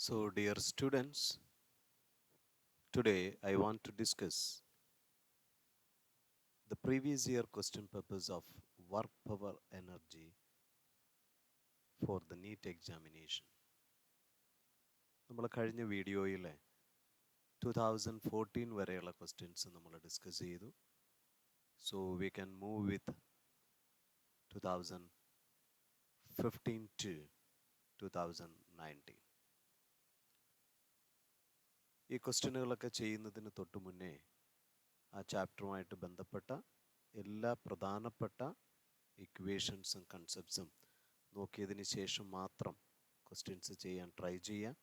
So, dear students, today I want to discuss the previous year question papers of work power energy for the NEET examination. നമ്മൾ കഴിഞ്ഞ വീഡിയോയിലെ 2014 വരെയുള്ള questions നമ്മൾ discuss ചെയ്തു. So we can move with 2015 to 2019. ഈ ക്വസ്റ്റ്യനുകളൊക്കെ ചെയ്യുന്നതിന് തൊട്ട് മുന്നേ ആ ചാപ്റ്ററുമായിട്ട് ബന്ധപ്പെട്ട എല്ലാ പ്രധാനപ്പെട്ട ഇക്വേഷൻസും കൺസെപ്റ്റ്സും നോക്കിയതിന് ശേഷം മാത്രം ക്വസ്റ്റ്യൻസ് ചെയ്യാൻ ട്രൈ ചെയ്യുക.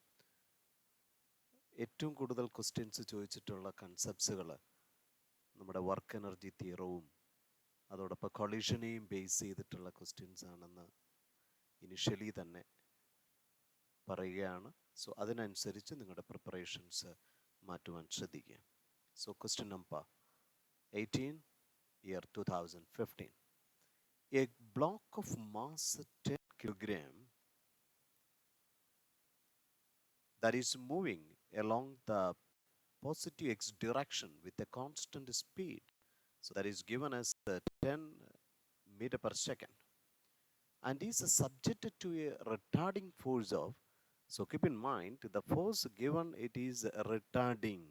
ഏറ്റവും കൂടുതൽ ക്വസ്റ്റ്യൻസ് ചോദിച്ചിട്ടുള്ള കൺസെപ്റ്റ്സുകൾ നമ്മുടെ വർക്ക് എനർജി തിയറവും അതോടൊപ്പം കൊളീഷനെയും ബേസ് ചെയ്തിട്ടുള്ള ക്വസ്റ്റ്യൻസ് ആണെന്ന് ഇനിഷ്യലി തന്നെ പറയുകയാണ്. സോ അതിനനുസരിച്ച് നിങ്ങളുടെ പ്രിപ്പറേഷൻസ് മാറ്റുവാൻ ശ്രദ്ധിക്കുക. So question number 18, year 2015. A block of mass 10 kilogram that is moving along the positive x direction with a constant speed. So that is given as 10 meter per second and is subjected to a retarding force of, so keep in mind the force given it is retarding.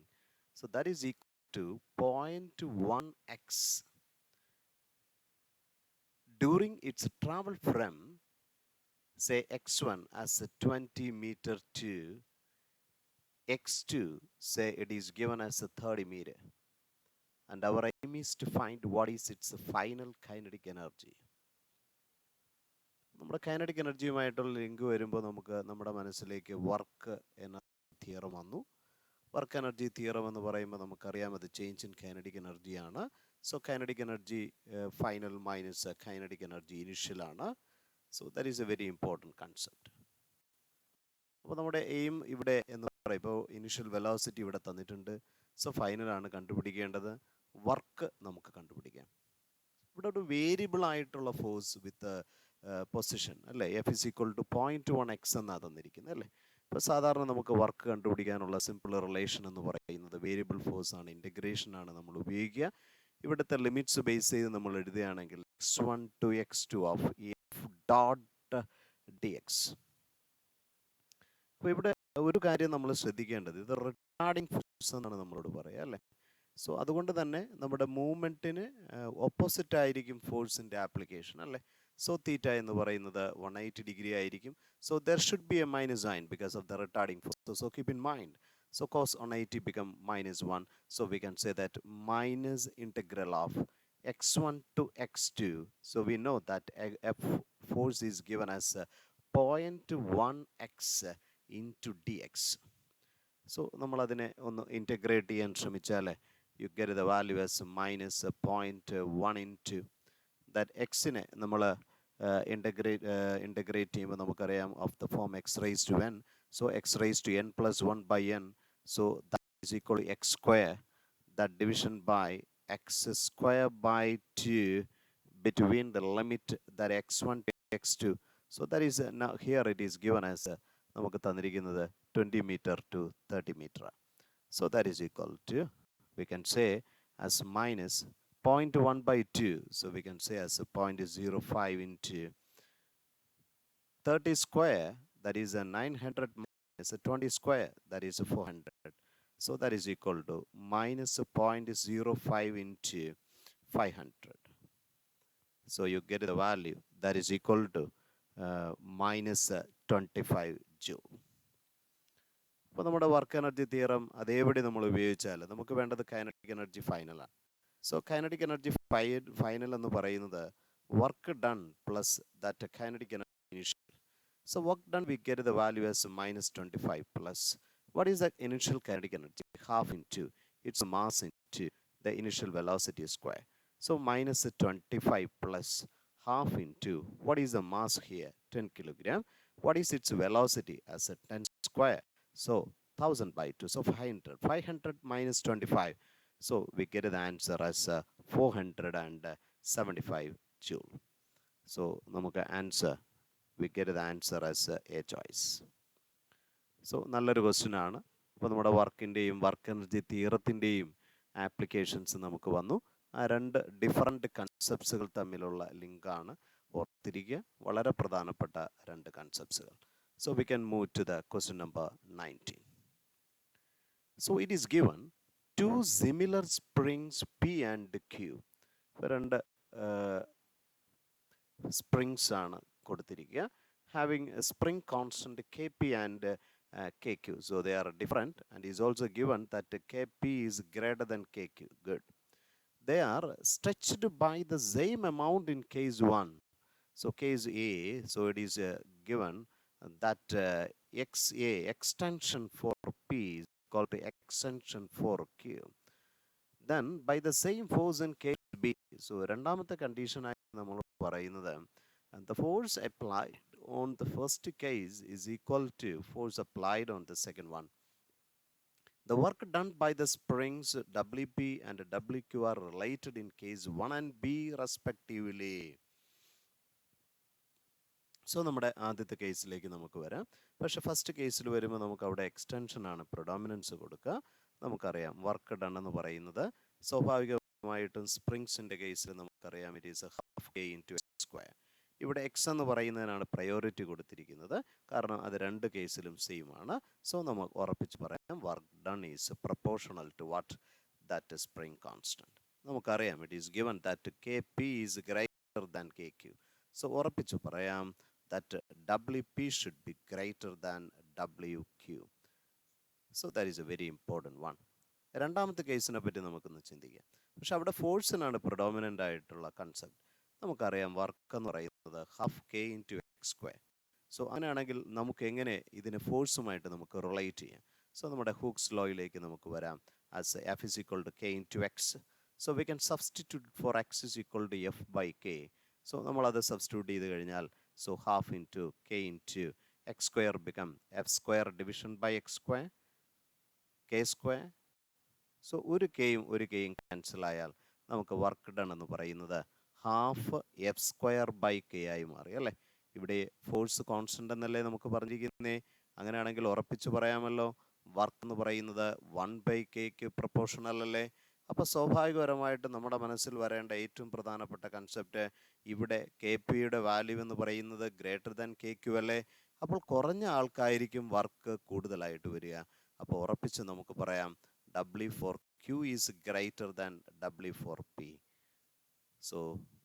So that is equal to 0.1x during its travel from say x1 as a 20 meter to x2 say it is given as a 30 meter, and our aim is to find what is its final kinetic energy. നമ്മുടെ kinetic എനർജിയുമായിട്ടുള്ള link വരുമ്പോൾ നമുക്ക് നമ്മുടെ മനസ്സിലേക്ക് work energy theorem വന്നു. Work energy theorem എന്ന് പറയുമ്പോൾ നമുക്കറിയാം അത് ചേഞ്ച് ഇൻ കൈനറ്റിക് എനർജിയാണ്. So kinetic energy final minus kinetic energy ഇനിഷ്യലാണ്. So that is a very important concept. അപ്പോൾ നമ്മുടെ എയിം ഇവിടെ എന്ന് പറയുമ്പോൾ ഇപ്പോൾ ഇനിഷ്യൽ വെലോസിറ്റി ഇവിടെ തന്നിട്ടുണ്ട്. സോ ഫൈനലാണ് കണ്ടുപിടിക്കേണ്ടത്. വർക്ക് നമുക്ക് കണ്ടുപിടിക്കാം. ഇവിടെ ഒരു വേരിയബിൾ ആയിട്ടുള്ള ഫോഴ്സ് വിത്ത് പൊസിഷൻ അല്ലേ, F is equal to 0.1x എന്നാണ് തന്നിരിക്കുന്നത് അല്ലേ. ഇപ്പോൾ സാധാരണ നമുക്ക് വർക്ക് കണ്ടുപിടിക്കാനുള്ള സിമ്പിൾ റിലേഷൻ എന്ന് പറയുന്നത് വേരിയബിൾ ഫോഴ്സ് ആണ്, ഇൻറ്റഗ്രേഷൻ ആണ് നമ്മൾ ഉപയോഗിക്കുക. ഇവിടുത്തെ ലിമിറ്റ്സ് ബേസ് ചെയ്ത് നമ്മൾ എഴുതുകയാണെങ്കിൽ x1 to x2 of F dot D X. അപ്പോൾ ഇവിടെ ഒരു കാര്യം നമ്മൾ ശ്രദ്ധിക്കേണ്ടത്, ഇത് റിട്ടാർഡിങ് ഫോഴ്സ് എന്നാണ് നമ്മളോട് പറയുക അല്ലേ. സോ അതുകൊണ്ട് തന്നെ നമ്മുടെ മൂവ്മെൻറ്റിന് ഓപ്പോസിറ്റ് ആയിരിക്കും ഫോഴ്സിൻ്റെ ആപ്ലിക്കേഷൻ അല്ലേ. സോ തീറ്റ എന്ന് പറയുന്നത് 180 ഡിഗ്രി ആയിരിക്കും. So there should be A minus sign because of the retarding force. So keep in mind. So cos 180 become -1. So we can say that minus integral of x1 to x2. So we know that F force is given as 0.1x into dx. So നമ്മൾ അതിനെ ഒന്ന് integrate ചെയ്യാൻ ശ്രമിച്ചാൽ you get the value as minus 0.1 into that x-നെ നമ്മൾ integrate ചെയ്യുമ്പോൾ നമുക്കറിയാം of the form x raised to n. So x raised to n plus 1 by n. So that is equal to x square. That division by x square by 2 between the limit that x1 to x2. So that is now here it is given as നമുക്ക് തന്നിരിക്കുന്നത് 20 meter to 30 meter. So that is equal to, we can say as minus 0.1 by 2. So we can say as a 0.05 into 30 square, that is a 900 minus a 20 square, that is a 400. So that is equal to minus a 0.05 into 500. So you get the value that is equal to minus 25 joule. അപ്പോൾ നമ്മുടെ work energy theorem അതേപടി നമ്മൾ ഉപയോഗിച്ചാൽ നമുക്ക് വേണ്ടത് kinetic energy ഫൈനലാണ്. So kinetic energy final എന്ന് പറയുന്നത് work done plus that kinetic energy initial. So work done we get the value as minus 25 plus what is the initial kinetic energy? Half into its mass into the initial velocity square. So minus 25 plus half into what is the mass here? 10 kilogram. What is its velocity as a 10 square? So 1000 by 2. So 500. 500 minus 25. So we get the answer as 475 joule. So നമുക്ക് answer, we get the answer as a choice. So നല്ലൊരു question ആണ്. അപ്പോൾ നമ്മുടെ വർക്കിൻ്റെയും work energy തിയറത്തിൻ്റെയും applications നമുക്ക് വന്നു. ആ രണ്ട് different കൺസെപ്റ്റ്സുകൾ തമ്മിലുള്ള ലിങ്കാണ്, ഓർത്തിരിക്കുക. വളരെ പ്രധാനപ്പെട്ട രണ്ട് കൺസെപ്റ്റ്സുകൾ. So we can move to the question number 19. So it is given two similar springs p and q. രണ്ട് സ്പ്രിങ്സ് ആണ് കൊടുത്തിരിക്കുക. Having a spring constant k p and KQ. So they are different, and is also given that KP is greater than KQ. Good. They are stretched by the same amount in case 1. So case A, so it is given that XA, extension for P, is called to extension for Q. Then by the same force in case B. So രണ്ടാമത്തെ condition ആയി നമ്മൾ പറയുന്നത്, and the force applied on the first case is equal to force applied on the second one. The work done by the springs WP and WQ are related in case 1 and B respectively. So നമ്മുടെ ആദ്യത്തെ കേസിലേക്ക് നമുക്ക് വരാം. പക്ഷെ first കേസിൽ വരുമ്പോൾ നമുക്ക് അവിടെ എക്സ്റ്റൻഷൻ ആണ് പ്രിഡോമിനൻസ് കൊടുക്കുക. നമുക്കറിയാം വർക്ക് ഡൺ എന്ന് പറയുന്നത് സ്വാഭാവികമായിട്ടും സ്പ്രിങ്സിൻ്റെ കേസിൽ നമുക്കറിയാം it is half K into X square. ഇവിടെ എക്സ് എന്ന് പറയുന്നതിനാണ് പ്രയോറിറ്റി കൊടുത്തിരിക്കുന്നത്, കാരണം അത് രണ്ട് കേസിലും സെയിം ആണ്. സോ നമുക്ക് ഉറപ്പിച്ച് പറയാം work done is proportional to what that spring constant. നമുക്കറിയാം it is given that k p is greater than k q. So ഉറപ്പിച്ച് പറയാം that WP should be greater than WQ. So that is a very important one. രണ്ടാമത്തെ കേസിനെ പറ്റി നമുക്കൊന്ന് ചിന്തിക്കാം. പക്ഷെ അവിടെ ഫോഴ്സിനാണ് പ്രിഡോമിനൻ്റ് ആയിട്ടുള്ള കൺസെപ്റ്റ്. നമുക്കറിയാം വർക്ക് എന്ന് പറയുന്നത് half K into X square. So അങ്ങനെയാണെങ്കിൽ നമുക്ക് എങ്ങനെ ഇതിനെ ഫോഴ്സുമായിട്ട് നമുക്ക് റിലേറ്റ് ചെയ്യാം? സോ നമ്മുടെ ഹൂക്സ് ലോയിലേക്ക് നമുക്ക് വരാം. As F is equal to K into X. So we can substitute for X is equal to F by K. So നമ്മളത് സബ്സ്റ്റിറ്റ്യൂട്ട് ചെയ്ത് കഴിഞ്ഞാൽ so half into k into x square become f square division by x square k square. so ഒരു കെയും ഒരു കെയും cancel ആയാൽ നമുക്ക് വർക്ക് ഡൺ എന്ന് പറയുന്നത് half F square by K ആയി മാറി അല്ലേ. ഇവിടെ ഫോഴ്സ് കോൺസ്റ്റന്റ് എന്നല്ലേ നമുക്ക് പറഞ്ഞിരിക്കുന്നേ. അങ്ങനെയാണെങ്കിൽ ഉറപ്പിച്ച് പറയാമല്ലോ വർക്ക് എന്ന് പറയുന്നത് 1/kക്ക് പ്രൊപ്പോർഷണൽ അല്ലേ. അപ്പോൾ സ്വാഭാവികപരമായിട്ട് നമ്മുടെ മനസ്സിൽ വരേണ്ട ഏറ്റവും പ്രധാനപ്പെട്ട കൺസെപ്റ്റ് ഇവിടെ കെ പിയുടെ വാല്യൂ എന്ന് പറയുന്നത് ഗ്രേറ്റർ ദാൻ കെ ക്യു അല്ലേ. അപ്പോൾ കുറഞ്ഞ ആൾക്കായിരിക്കും വർക്ക് കൂടുതലായിട്ട് വരിക. അപ്പോൾ ഉറപ്പിച്ച് നമുക്ക് പറയാം W for Q is greater than W for P. So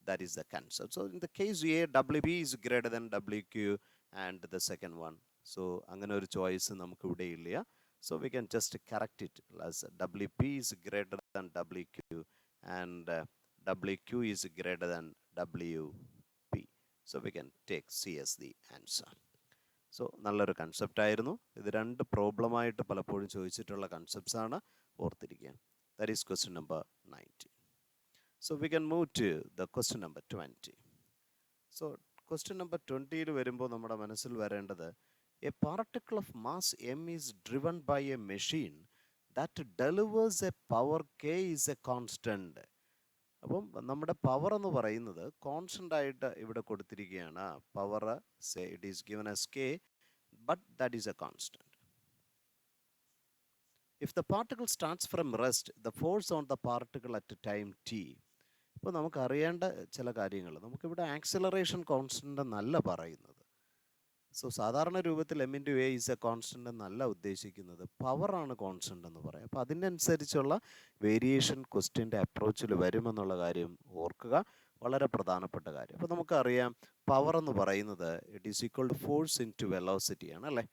that is the concept. So in the case A, WP is greater than WQ and the second one. So അങ്ങനെ ഒരു ചോയ്സ് നമുക്ക് ഇവിടെ ഇല്ല. So we can just correct it as WP is greater than WQ and WQ is greater than WP. So we can take C as the answer. So നല്ലൊരു concept ആയിരുന്നു. ഇത് രണ്ട് പ്രോബ്ലമായിട്ട് പലപ്പോഴും ചോദിച്ചിട്ടുള്ള കൺസെപ്റ്റ്സ് ആണ്, ഓർത്തിരിക്കുക. That is question number 19. So we can move to the question number 20. So question number 20 വരുമ്പോൾ നമ്മുടെ മനസ്സിൽ വരേണ്ടത് a particle of mass m is driven by a machine that delivers a power k is a constant. അപ്പം നമ്മുടെ power എന്ന് പറയുന്നത് constant ആയിട്ട് ഇവിടെ കൊടുത്തിരിക്കുകയാണ്. Power say it is given as k, but that is a constant. If the particle starts from rest, the force on the particle at time t. ഇപ്പോൾ നമുക്ക് അറിയേണ്ട ചില കാര്യങ്ങൾ, നമുക്കിവിടെ ആക്സിലറേഷൻ കോൺസ്റ്റന്റ് എന്നല്ല പറയുന്നത്. സോ സാധാരണ രൂപത്തിൽ M into A is A constant എന്നല്ല ഉദ്ദേശിക്കുന്നത്, പവറാണ് കോൺസ്റ്റന്റ് എന്ന് പറയാം. അപ്പോൾ അതിനനുസരിച്ചുള്ള വേരിയേഷൻ ക്വസ്റ്റ്യൻ്റെ അപ്രോച്ചിൽ വരുമെന്നുള്ള കാര്യം ഓർക്കുക, വളരെ പ്രധാനപ്പെട്ട കാര്യം. അപ്പോൾ നമുക്കറിയാം പവർ എന്ന് പറയുന്നത് it is equal to force into velocity ആണ് അല്ലേ.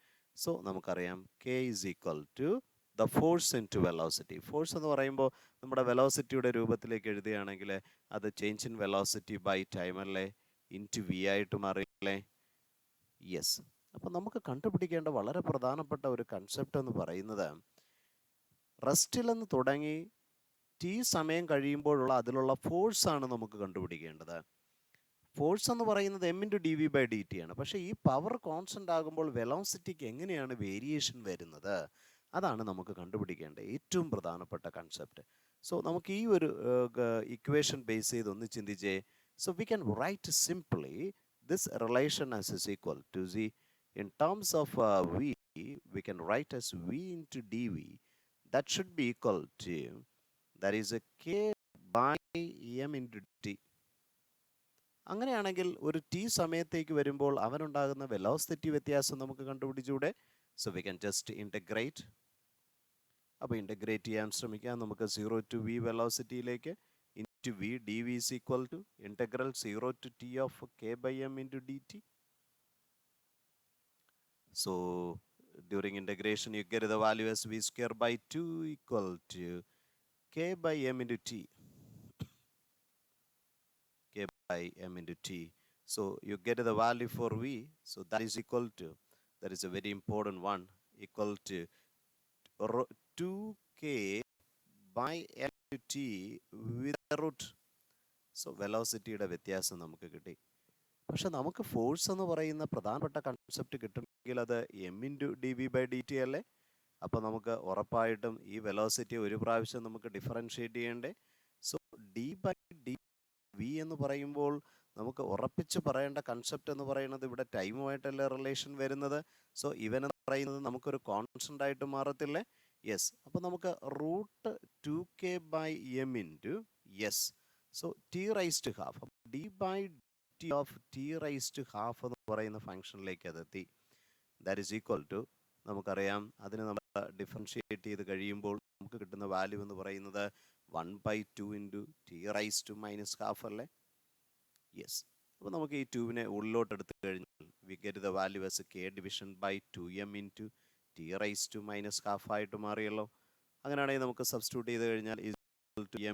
സോ നമുക്കറിയാം K is equal to the force into velocity. Force എന്ന് പറയുമ്പോൾ നമ്മുടെ വെലോസിറ്റിയുടെ രൂപത്തിലേക്ക് എഴുതുകയാണെങ്കിൽ അത് change in velocity by time അല്ലേ, ഇൻ ടു വി ആയിട്ട് മാറിയല്ലേ. യെസ്. അപ്പം നമുക്ക് കണ്ടുപിടിക്കേണ്ട വളരെ പ്രധാനപ്പെട്ട ഒരു കൺസെപ്റ്റ് എന്ന് പറയുന്നത് റെസ്റ്റിൽ നിന്ന് തുടങ്ങി ടി സമയം കഴിയുമ്പോഴുള്ള അതിലുള്ള ഫോഴ്സാണ് നമുക്ക് കണ്ടുപിടിക്കേണ്ടത്. ഫോഴ്സ് എന്ന് പറയുന്നത് M into D V by D T ആണ്. പക്ഷേ ഈ പവർ കോൺസ്റ്റൻ്റ് ആകുമ്പോൾ വെലോസിറ്റിക്ക് എങ്ങനെയാണ് വേരിയേഷൻ വരുന്നത്, അതാണ് നമുക്ക് കണ്ടുപിടിക്കേണ്ട ഏറ്റവും പ്രധാനപ്പെട്ട കൺസെപ്റ്റ്. സോ നമുക്ക് ഈ ഒരു ഇക്വേഷൻ ബേസ് ചെയ്ത് ഒന്ന് ചിന്തിച്ചേ. So we can write simply this relation as is equal to z in terms of v we can write as v into dv. That should be equal to, that is a k by m into t. അങ്ങനെയാണെങ്കിൽ ഒരു T സമയത്തേക്ക് വരുമ്പോൾ അവനുണ്ടാകുന്ന velocity വ്യത്യാസം നമുക്ക് കണ്ടുപിടിച്ചൂടെ? So we can just integrate. അപ്പോൾ integrate ചെയ്യാൻ ശ്രമിക്കാം. നമുക്ക് 0 to v വെലോസിറ്റിയിലേക്ക് into v dv is equal to integral 0 to t of k by m into dt. So during integration you get the value as v square by 2 equal to k by m into t. K by m into t. So you get the value for v. So that is equal to, that is a very important one, equal to 2k by m into t with the root. So വെലോസിറ്റിയുടെ വ്യത്യാസം നമുക്ക് കിട്ടി. പക്ഷെ നമുക്ക് force എന്ന് പറയുന്ന പ്രധാനപ്പെട്ട concept കിട്ടണമെങ്കിൽ അത് M into D V by D T അല്ലേ? അപ്പോൾ നമുക്ക് ഉറപ്പായിട്ടും ഈ വെലോസിറ്റി ഒരു പ്രാവശ്യം നമുക്ക് ഡിഫറൻഷ്യേറ്റ് ചെയ്യണ്ടേ? So D by D V എന്ന് പറയുമ്പോൾ നമുക്ക് ഉറപ്പിച്ച് പറയേണ്ട കൺസെപ്റ്റ് എന്ന് പറയുന്നത് ഇവിടെ ടൈമുമായിട്ടല്ലേ റിലേഷൻ വരുന്നത്. സോ ഇവൻ എന്ന് പറയുന്നത് നമുക്കൊരു കോൺസ്റ്റൻ്റ് ആയിട്ട് മാറത്തില്ലേ? യെസ്. അപ്പോൾ നമുക്ക് root 2k by M into yes. So T raise to half, D by T of T raise to half എന്ന് പറയുന്ന ഫംഗ്ഷനിലേക്ക് അതെത്തി. ദാറ്റ് ഈസ് ഈക്വൽ ടു, നമുക്കറിയാം അതിനെ നമ്മൾ ഡിഫറൻഷ്യേറ്റ് ചെയ്ത് കഴിയുമ്പോൾ നമുക്ക് കിട്ടുന്ന വാല്യൂ എന്ന് പറയുന്നത് 1/2 into t raise to minus half അല്ലേ? യെസ്. അപ്പോൾ നമുക്ക് ഈ 2വിനെ ഉള്ളിലോട്ട് എടുത്തു കഴിഞ്ഞാൽ we get the value as k division by 2m into t raise to minus half ആയിട്ട് മാറിയല്ലോ. അങ്ങനെയാണെങ്കിൽ നമുക്ക് സബ്സ്റ്റിറ്റ്യൂട്ട് ചെയ്ത് കഴിഞ്ഞാൽ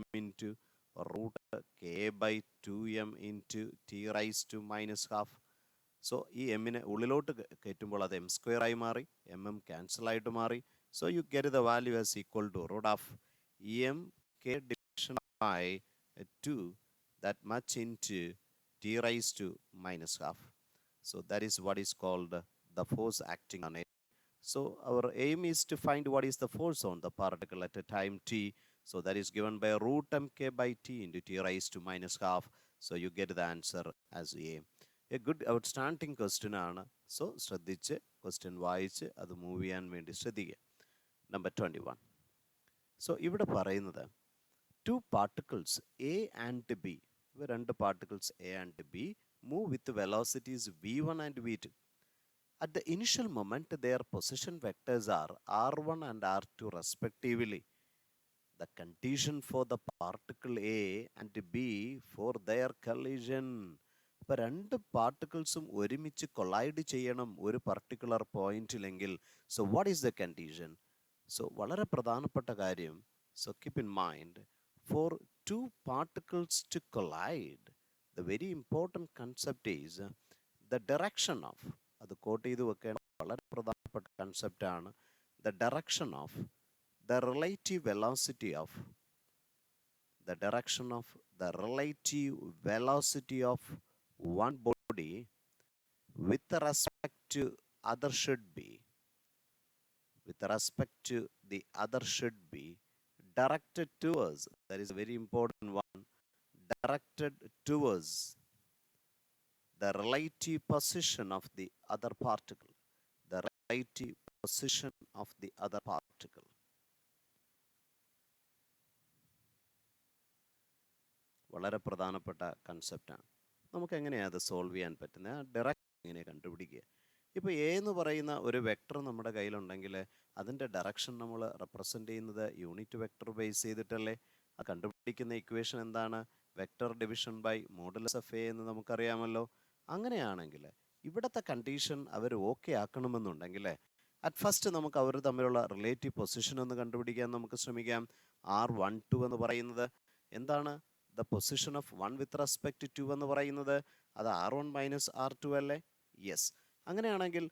m into root k by 2m into t raise to minus half. So ഈ എമ്മിനെ ഉള്ളിലോട്ട് കയറ്റുമ്പോൾ അത് എം സ്ക്വയർ ആയി മാറി, എം ക്യാൻസൽ ആയിട്ട് മാറി. So you get the value as equal to root of m k division by 2 that much into t raised to minus half. So that is what is called the force acting on it. So our aim is to find what is the force on the particle at a time t. So that is given by root mk by t into t raised to minus half. So you get the answer as a. A good outstanding question ആണ്. So ശ്രദ്ധിച്ച് question വായിച്ച് അത് move ചെയ്യാൻ വേണ്ടി ശ്രദ്ധിക്കുക. Number 21. So ഇവിടെ പറയുന്നത് two particles A and B, രണ്ട് particles A and B move with velocities v1 and v2. At the initial moment, their position vectors are r1 and r2 respectively. The condition for the particle A and B for their collision. ഇപ്പോൾ രണ്ട് പാർട്ടിക്കിൾസും ഒരുമിച്ച് collide ചെയ്യണം ഒരു particular പോയിന്റിലെങ്കിൽ, so what is the condition? So വളരെ പ്രധാനപ്പെട്ട കാര്യം, so keep in mind, for two particles to collide, the very important concept is the direction of, അത് കോട്ട് ചെയ്ത് വെക്കേണ്ട വളരെ പ്രധാനപ്പെട്ട കൺസെപ്റ്റ് ആണ്, the direction of the relative velocity of, the direction of the relative velocity of one body with respect to other should be, with respect to the other should be directed towards, that is a very important one, directed towards the relative position of the other particle, the relative position of the other particle. വളരെ പ്രധാനപ്പെട്ട കൺസെപ്റ്റാണ്. നമുക്ക് എങ്ങനെയാണ് അത് solve ചെയ്യാൻ പറ്റുന്നത്? Direct എങ്ങനെ കണ്ടുപിടിക്കുക? ഇപ്പോൾ എ എന്ന് പറയുന്ന ഒരു വെക്ടർ നമ്മുടെ കയ്യിലുണ്ടെങ്കിൽ അതിൻ്റെ ഡയറക്ഷൻ നമ്മൾ റെപ്രസെൻ്റ് ചെയ്യുന്നത് യൂണിറ്റ് വെക്ടർ ബേസ് ചെയ്തിട്ടല്ലേ? ആ കണ്ടുപിടിക്കുന്ന ഇക്വേഷൻ എന്താണ്? Vector division by modulus of a എന്ന് നമുക്കറിയാമല്ലോ. അങ്ങനെയാണെങ്കിൽ ഇവിടുത്തെ കണ്ടീഷൻ അവർ ഓക്കെ ആക്കണമെന്നുണ്ടെങ്കിൽ അറ്റ് ഫസ്റ്റ് നമുക്ക് അവർ തമ്മിലുള്ള റിലേറ്റീവ് പൊസിഷൻ ഒന്ന് കണ്ടുപിടിക്കാൻ നമുക്ക് ശ്രമിക്കാം. r12 എന്ന് പറയുന്നത് എന്താണ്? The position of 1 with respect to എന്ന് പറയുന്നത് അത് r1 മൈനസ് r2 അല്ലേ? യെസ്. അങ്ങനെയാണെങ്കിൽ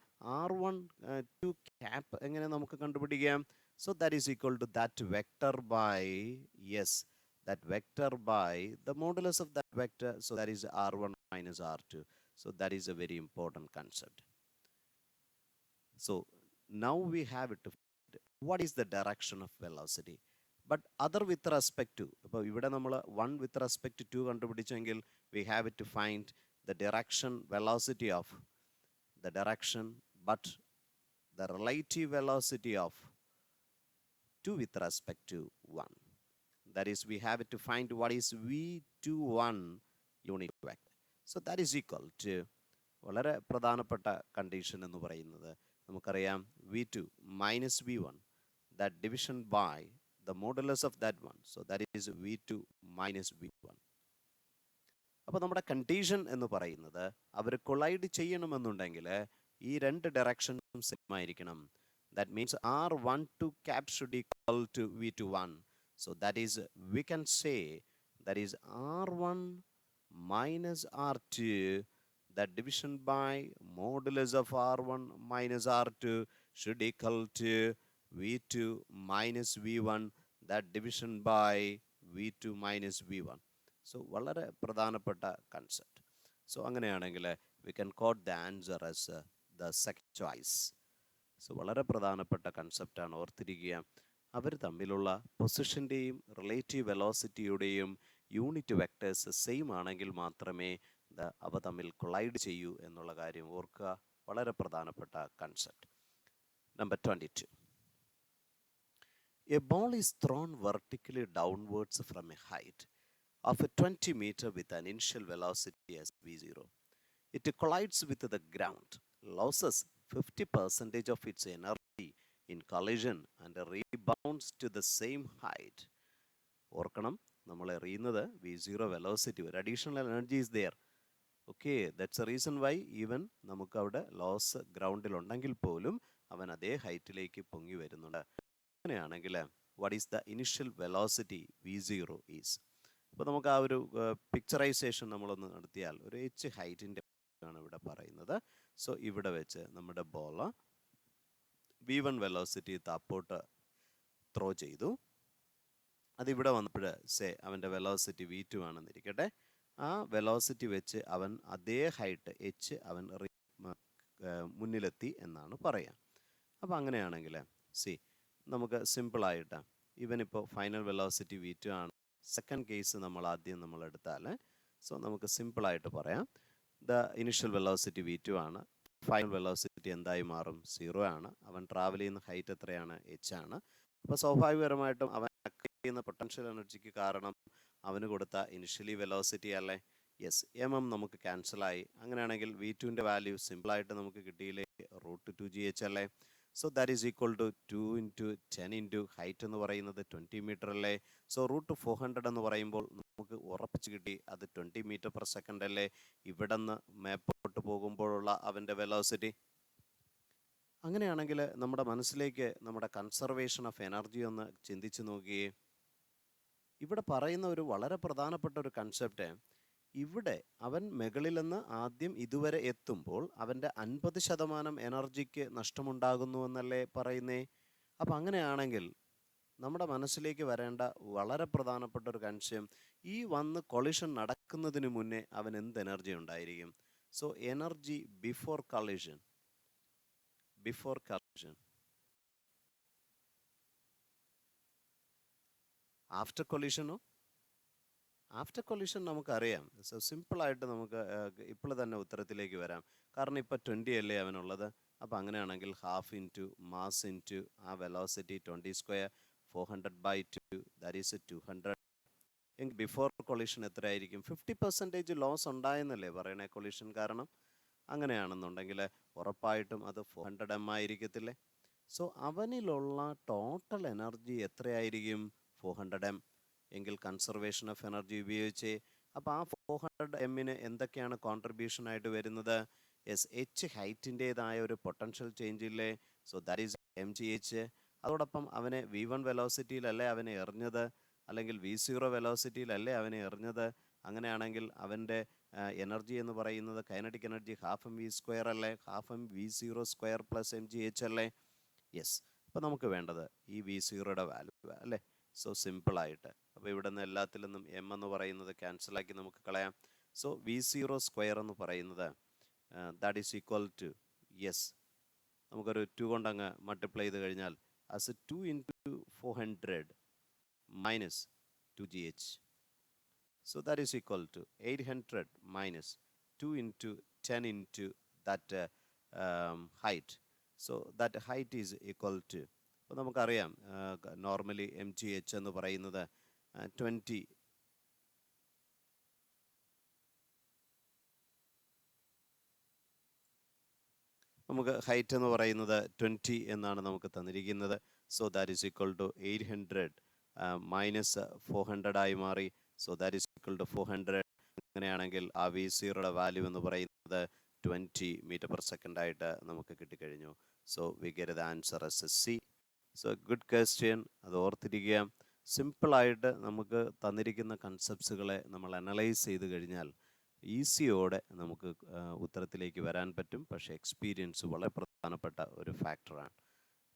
r1 2 ക്യാപ്പ് എങ്ങനെ നമുക്ക് കണ്ടുപിടിക്കാം? So that is equal to that vector by, yes, that vector by the modulus of that vector, so that is r1 minus r2. So that is a very important concept. So now we have it to find what is the direction of velocity, but other with respect to, അപ്പോൾ ഇവിടെ നമ്മൾ 1 with respect to 2 കണ്ടുപിടിച്ചെങ്കിൽ we have it to find the direction velocity of the direction, but the relative velocity of 2 with respect to 1. That is, we have to find what is V21 unit vector. So that is equal to, വളരെ പ്രധാനപ്പെട്ട condition എന്ന് പറയുന്നത് നമുക്കറിയാം V2 minus V1, that division by the modulus of that one. So that is V2 minus V1. അപ്പോൾ നമ്മുടെ condition എന്ന് പറയുന്നത് അവർ collide ചെയ്യണമെന്നുണ്ടെങ്കിൽ ഈ രണ്ട് ഡയറക്ഷനും സെയിം ആയിരിക്കണം. That means R12 cap should equal to V21. So that is, we can say that is R1 minus R2, that division by modulus of R1 minus R2 should equal to V2 minus V1, that division by V2 minus V1. So വളരെ പ്രധാനപ്പെട്ട concept. So അങ്ങനെയാണെങ്കിൽ we can quote the answer as the second choice. So വളരെ പ്രധാനപ്പെട്ട കൺസെപ്റ്റാണ്, ഓർത്തിരിക്കുക. അവർ തമ്മിലുള്ള പൊസിഷൻ്റെയും relative വെലോസിറ്റിയുടെയും unit vectors same ആണെങ്കിൽ മാത്രമേ അവ തമ്മിൽ കൊളൈഡ് ചെയ്യൂ എന്നുള്ള കാര്യം ഓർക്കുക. വളരെ പ്രധാനപ്പെട്ട concept. Number 22. A ball is thrown vertically downwards from a height of 20 meters with an initial velocity as v0. It collides with the ground, loses 50% of its energy in collision and rebounds to the same height. ഓർക്കണം, നമ്മൾ എറിയുന്നത് v0 velocity, ഒരു additional energy is there. Okay, that's a reason why even നമുക്ക് അവിടെ loss ഗ്രൗണ്ടിൽ ഉണ്ടെങ്കിൽ പോലും അവൻ അതേ ഹൈറ്റിലേക്ക് പൊങ്ങി വരുന്നുണ്ട്. അങ്ങനെയാണെങ്കിൽ what is the initial velocity v0 is? അപ്പോൾ നമുക്ക് ആ ഒരു പിക്ചറൈസേഷൻ നമ്മളൊന്ന് നടത്തിയാൽ ഒരു h ഹൈറ്റിൻ്റെ ആണ് ഇവിടെ പറയുന്നത്. സോ ഇവിടെ വെച്ച് നമ്മുടെ ബോൾ v1 വെലോസിറ്റി താപ്പോട്ട് ത്രോ ചെയ്തു. അതിവിടെ വന്നപ്പോൾ അവൻ്റെ വെലോസിറ്റി v2 ആണെന്നിരിക്കട്ടെ. ആ വെലോസിറ്റി വെച്ച് അവൻ അതേ ഹൈറ്റ് h അവൻ മുന്നിലെത്തി എന്നാണ് പറയാം. അപ്പോൾ അങ്ങനെയാണെങ്കിൽ നമുക്ക് സിമ്പിളായിട്ട് ഇവനിപ്പോൾ ഫൈനൽ വെലോസിറ്റി v2 ആണ്. സെക്കൻഡ് കേസ് നമ്മൾ എടുത്താൽ നമുക്ക് സിമ്പിളായിട്ട് പറയാം, ദ ഇനിഷ്യൽ വെലോസിറ്റി v2 ആണ്. ഫൈനൽ വെലോസിറ്റി എന്തായി മാറും? 0 ആണ്. അവൻ ട്രാവൽ ചെയ്യുന്ന ഹൈറ്റ് എത്രയാണ്? h ആണ്. അപ്പോൾ സ്വാഭാവികമായിട്ടും അവൻ ചെയ്യുന്ന പൊട്ടൻഷ്യൽ എനർജിക്ക് കാരണം അവന് കൊടുത്ത ഇനിഷ്യലി വെലോസിറ്റി അല്ലേ? യെസ്, നമുക്ക് ക്യാൻസലായി. അങ്ങനെയാണെങ്കിൽ v2ൻ്റെ വാല്യൂ സിമ്പിളായിട്ട് നമുക്ക് കിട്ടിയില്ലേ? √2gh അല്ലേ? So that is equal to 2 into 10 into height എന്ന് പറയുന്നത് 20 മീറ്റർ അല്ലേ? സോ √400 എന്ന് പറയുമ്പോൾ നമുക്ക് ഉറപ്പിച്ച് കിട്ടി അത് 20 മീറ്റർ പെർ സെക്കൻഡ് അല്ലേ? ഇവിടെ നിന്ന് മേപ്പോട്ട് പോകുമ്പോഴുള്ള അവൻ്റെ വെലോസിറ്റി. അങ്ങനെയാണെങ്കിൽ നമ്മുടെ മനസ്സിലേക്ക് നമ്മുടെ കൺസർവേഷൻ ഓഫ് എനർജി ഒന്ന് ചിന്തിച്ച് നോക്കിയേ. ഇവിടെ പറയുന്ന ഒരു വളരെ പ്രധാനപ്പെട്ട ഒരു കൺസെപ്റ്റ്, ഇവിടെ അവൻ മുകളിൽ നിന്ന് ആദ്യം ഇതുവരെ എത്തുമ്പോൾ അവൻ്റെ 50% എനർജിക്ക് നഷ്ടമുണ്ടാകുന്നു എന്നല്ലേ പറയുന്നേ? അപ്പം അങ്ങനെയാണെങ്കിൽ നമ്മുടെ മനസ്സിലേക്ക് വരേണ്ട വളരെ പ്രധാനപ്പെട്ട ഒരു കൺസെപ്റ്റ്, ഈ വന്ന് കൊളിഷൻ നടക്കുന്നതിന് മുന്നേ അവൻ എന്ത് എനർജി ഉണ്ടായിരിക്കും? So energy before collision, after കൊളിഷനോ? ആഫ്റ്റർ കൊളിഷൻ നമുക്കറിയാം. സോ സിമ്പിളായിട്ട് നമുക്ക് ഇപ്പോൾ തന്നെ ഉത്തരത്തിലേക്ക് വരാം. കാരണം ഇപ്പോൾ 20 അല്ലേ അവനുള്ളത്. അപ്പോൾ അങ്ങനെയാണെങ്കിൽ ഹാഫ് ഇൻറ്റു മാസ് ഇൻറ്റു ആ വെലോസിറ്റി 20² 400/2 ദാറ്റ് ഈസ് 200. എങ്കിൽ ബിഫോർ കൊളിഷൻ എത്രയായിരിക്കും? 50% ലോസ് ഉണ്ടായെന്നല്ലേ പറയണേ കൊളിഷൻ കാരണം. അങ്ങനെയാണെന്നുണ്ടെങ്കിൽ ഉറപ്പായിട്ടും അത് 400 m ആയിരിക്കത്തില്ലേ? സോ അവനിലുള്ള ടോട്ടൽ എനർജി എത്രയായിരിക്കും? 400 m. എങ്കിൽ കൺസർവേഷൻ ഓഫ് എനർജി ഉപയോഗിച്ച് അപ്പോൾ ആ 400 m എന്തൊക്കെയാണ് കോൺട്രിബ്യൂഷൻ ആയിട്ട് വരുന്നത്? h ഹൈറ്റിൻ്റെതായ ഒരു പൊട്ടൻഷ്യൽ ചേഞ്ച് ഇല്ലേ? So that is mgh. അതോടൊപ്പം അവനെ v1 വെലോസിറ്റിയിലല്ലേ അവനെ എറിഞ്ഞത്, അല്ലെങ്കിൽ v0 വെലോസിറ്റിയിലല്ലേ അവനെ എറിഞ്ഞത്. അങ്ങനെയാണെങ്കിൽ അവൻ്റെ എനർജി എന്ന് പറയുന്നത് കൈനറ്റിക് എനർജി ½ mv² അല്ലേ? ½ mv0² പ്ലസ് mgh അല്ലേ? യെസ്. അപ്പോൾ നമുക്ക് വേണ്ടത് ഈ v0യുടെ വാല്യൂ അല്ലേ? സോ സിമ്പിളായിട്ട് അപ്പോൾ ഇവിടെ നിന്ന് എല്ലാത്തിൽ നിന്നും m എന്ന് പറയുന്നത് ക്യാൻസലാക്കി നമുക്ക് കളയാം. സോ v0² എന്ന് പറയുന്നത് that is equal to, yes, നമുക്കൊരു 2 കൊണ്ട് അങ്ങ് മൾട്ടിപ്ലൈ ചെയ്ത് കഴിഞ്ഞാൽ as 2 into 400 minus 2gh. So that is equal to 800 minus 2 into 10 into that height. So that height is equal to, അപ്പോൾ നമുക്കറിയാം നോർമലി MGH എന്ന് പറയുന്നത് 20 നമുക്ക് ഹൈറ്റ് എന്ന് പറയുന്നത് 20 എന്നാണ് നമുക്ക് തന്നിരിക്കുന്നത്. So that is equal to 800 minus 400 ആയി മാറി. So that is equal to 400. അങ്ങനെയാണെങ്കിൽ ആ V0യുടെ വാല്യൂ എന്ന് പറയുന്നത് 20 മീറ്റർ പെർ സെക്കൻഡ് ആയിട്ട് നമുക്ക് കിട്ടിക്കഴിഞ്ഞു. So we get the answer as C. So good question, അത് ഓർത്തിരിക്കുക. സിമ്പിളായിട്ട് നമുക്ക് തന്നിരിക്കുന്ന കൺസെപ്റ്റ്സുകളെ നമ്മൾ അനലൈസ് ചെയ്ത് കഴിഞ്ഞാൽ ഈസിയോടെ നമുക്ക് ഉത്തരത്തിലേക്ക് വരാൻ പറ്റും. പക്ഷേ എക്സ്പീരിയൻസ് വളരെ പ്രധാനപ്പെട്ട ഒരു ഫാക്ടറാണ്.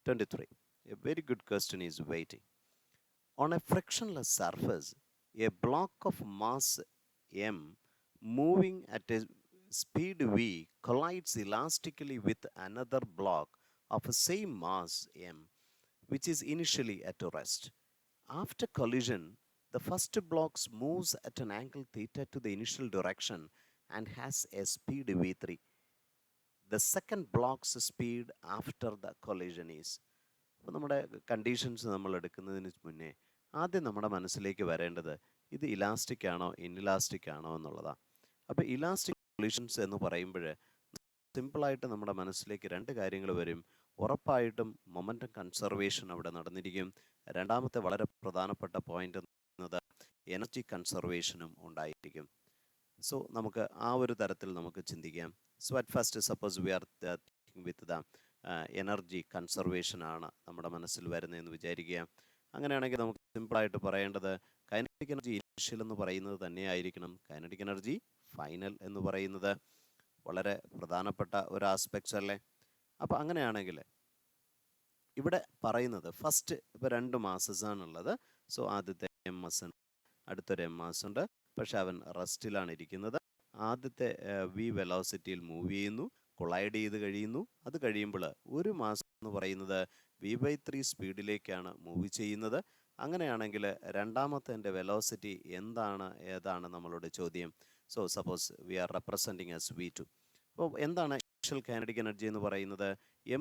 23. A very good question is waiting. On a frictionless surface, a block of mass m moving at a speed v collides elastically with another block of the same mass m, which is initially at rest. After collision, the first block moves at an angle theta to the initial direction and has a speed v3. The second block's speed after the collision is. അപ്പോൾ നമ്മുടെ conditions നമ്മൾ എടുക്കുന്നതിന് മുന്നേ ആദ്യം നമ്മുടെ മനസ്സിലേക്ക് വരേണ്ടത് ഇത് ഇലാസ്റ്റിക് ആണോ ഇൻഇലാസ്റ്റിക് ആണോ എന്നുള്ളതാണ്. അപ്പോൾ ഇലാസ്റ്റിക് സൊല്യൂഷൻസ് എന്ന് പറയുമ്പോൾ സിമ്പിളായിട്ട് നമ്മുടെ മനസ്സിലേക്ക് രണ്ട് കാര്യങ്ങൾ വരും. ഉറപ്പായിട്ടും മൊമെൻറ്റം കൺസർവേഷൻ അവിടെ നടന്നിരിക്കും. രണ്ടാമത്തെ വളരെ പ്രധാനപ്പെട്ട പോയിന്റ് എന്നത് എനർജി കൺസർവേഷനും ഉണ്ടായിരിക്കും. സോ നമുക്ക് ആ ഒരു തരത്തിൽ നമുക്ക് ചിന്തിക്കാം. So at first suppose we are with the energy conservation ആണ് നമ്മുടെ മനസ്സിൽ വരുന്നതെന്ന് വിചാരിക്കുക. അങ്ങനെയാണെങ്കിൽ നമുക്ക് സിമ്പിളായിട്ട് പറയേണ്ടത് കൈനറ്റിക് എനർജി ഇനിഷ്യൽ എന്ന് പറയുന്നത് തന്നെയായിരിക്കണം കൈനറ്റിക് എനർജി ഫൈനൽ എന്ന് പറയുന്നത്. വളരെ പ്രധാനപ്പെട്ട ഒരു ആസ്പെക്ട്സ് അല്ലേ? അപ്പോൾ അങ്ങനെയാണെങ്കിൽ ഇവിടെ പറയുന്നത് ഫസ്റ്റ് ഇപ്പോൾ 2 മാസസ് ആണുള്ളത്. സോ ആദ്യത്തെ MS ഉണ്ട്, അടുത്തൊരു MS ഉണ്ട്. പക്ഷെ അവൻ റെസ്റ്റിലാണ് ഇരിക്കുന്നത്. ആദ്യത്തെ V വെലോസിറ്റിയിൽ മൂവ് ചെയ്യുന്നു, കൊളൈഡ് ചെയ്ത് കഴിയുന്നു. അത് കഴിയുമ്പോൾ ഒരു മാസം എന്ന് പറയുന്നത് V/3 സ്പീഡിലേക്കാണ് മൂവ് ചെയ്യുന്നത്. അങ്ങനെയാണെങ്കിൽ രണ്ടാമത്തെ വെലോസിറ്റി എന്താണ് ഏതാണ് നമ്മളുടെ ചോദ്യം. So suppose we are representing as V2. അപ്പോൾ എന്താണ് ഇനിഷ്യൽ കൈനറ്റിക് എനർജി എന്ന് പറയുന്നത്?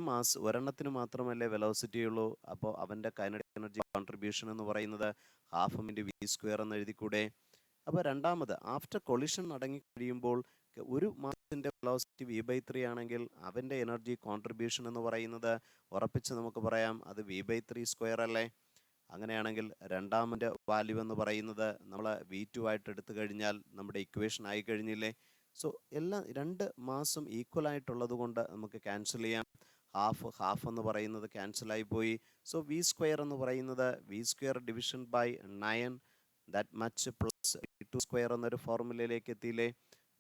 MS ഒരെണ്ണത്തിന് മാത്രമല്ലേ വെലോസിറ്റി ഉള്ളൂ. അപ്പോൾ അവൻ്റെ കൈനറ്റിക് എനർജി കോൺട്രിബ്യൂഷൻ എന്ന് പറയുന്നത് ½ v² എന്ന് എഴുതിക്കൂടെ? അപ്പോൾ രണ്ടാമത് ആഫ്റ്റർ കൊളിഷൻ അടങ്ങി കഴിയുമ്പോൾ ഒരു മാസിൻ്റെ വെലോസിറ്റി V/3 ആണെങ്കിൽ അവൻ്റെ എനർജി കോൺട്രിബ്യൂഷൻ എന്ന് പറയുന്നത് ഉറപ്പിച്ച് നമുക്ക് പറയാം അത് V/3² അല്ലേ? അങ്ങനെയാണെങ്കിൽ രണ്ടാമത്തെ വാല്യൂ എന്ന് പറയുന്നത് നമ്മൾ V2 ആയിട്ട് എടുത്തു കഴിഞ്ഞാൽ നമ്മുടെ ഇക്വേഷൻ ആയി കഴിഞ്ഞില്ലേ? സോ എല്ലാം 2 മാസം ഈക്വൽ ആയിട്ടുള്ളത് കൊണ്ട് നമുക്ക് ക്യാൻസൽ ചെയ്യാം. ഹാഫ് എന്ന് പറയുന്നത് ക്യാൻസലായി പോയി. സോ V² എന്ന് പറയുന്നത് V² division by 9 that much plus V2² എന്നൊരു ഫോർമുലയിലേക്ക് എത്തിയില്ലേ?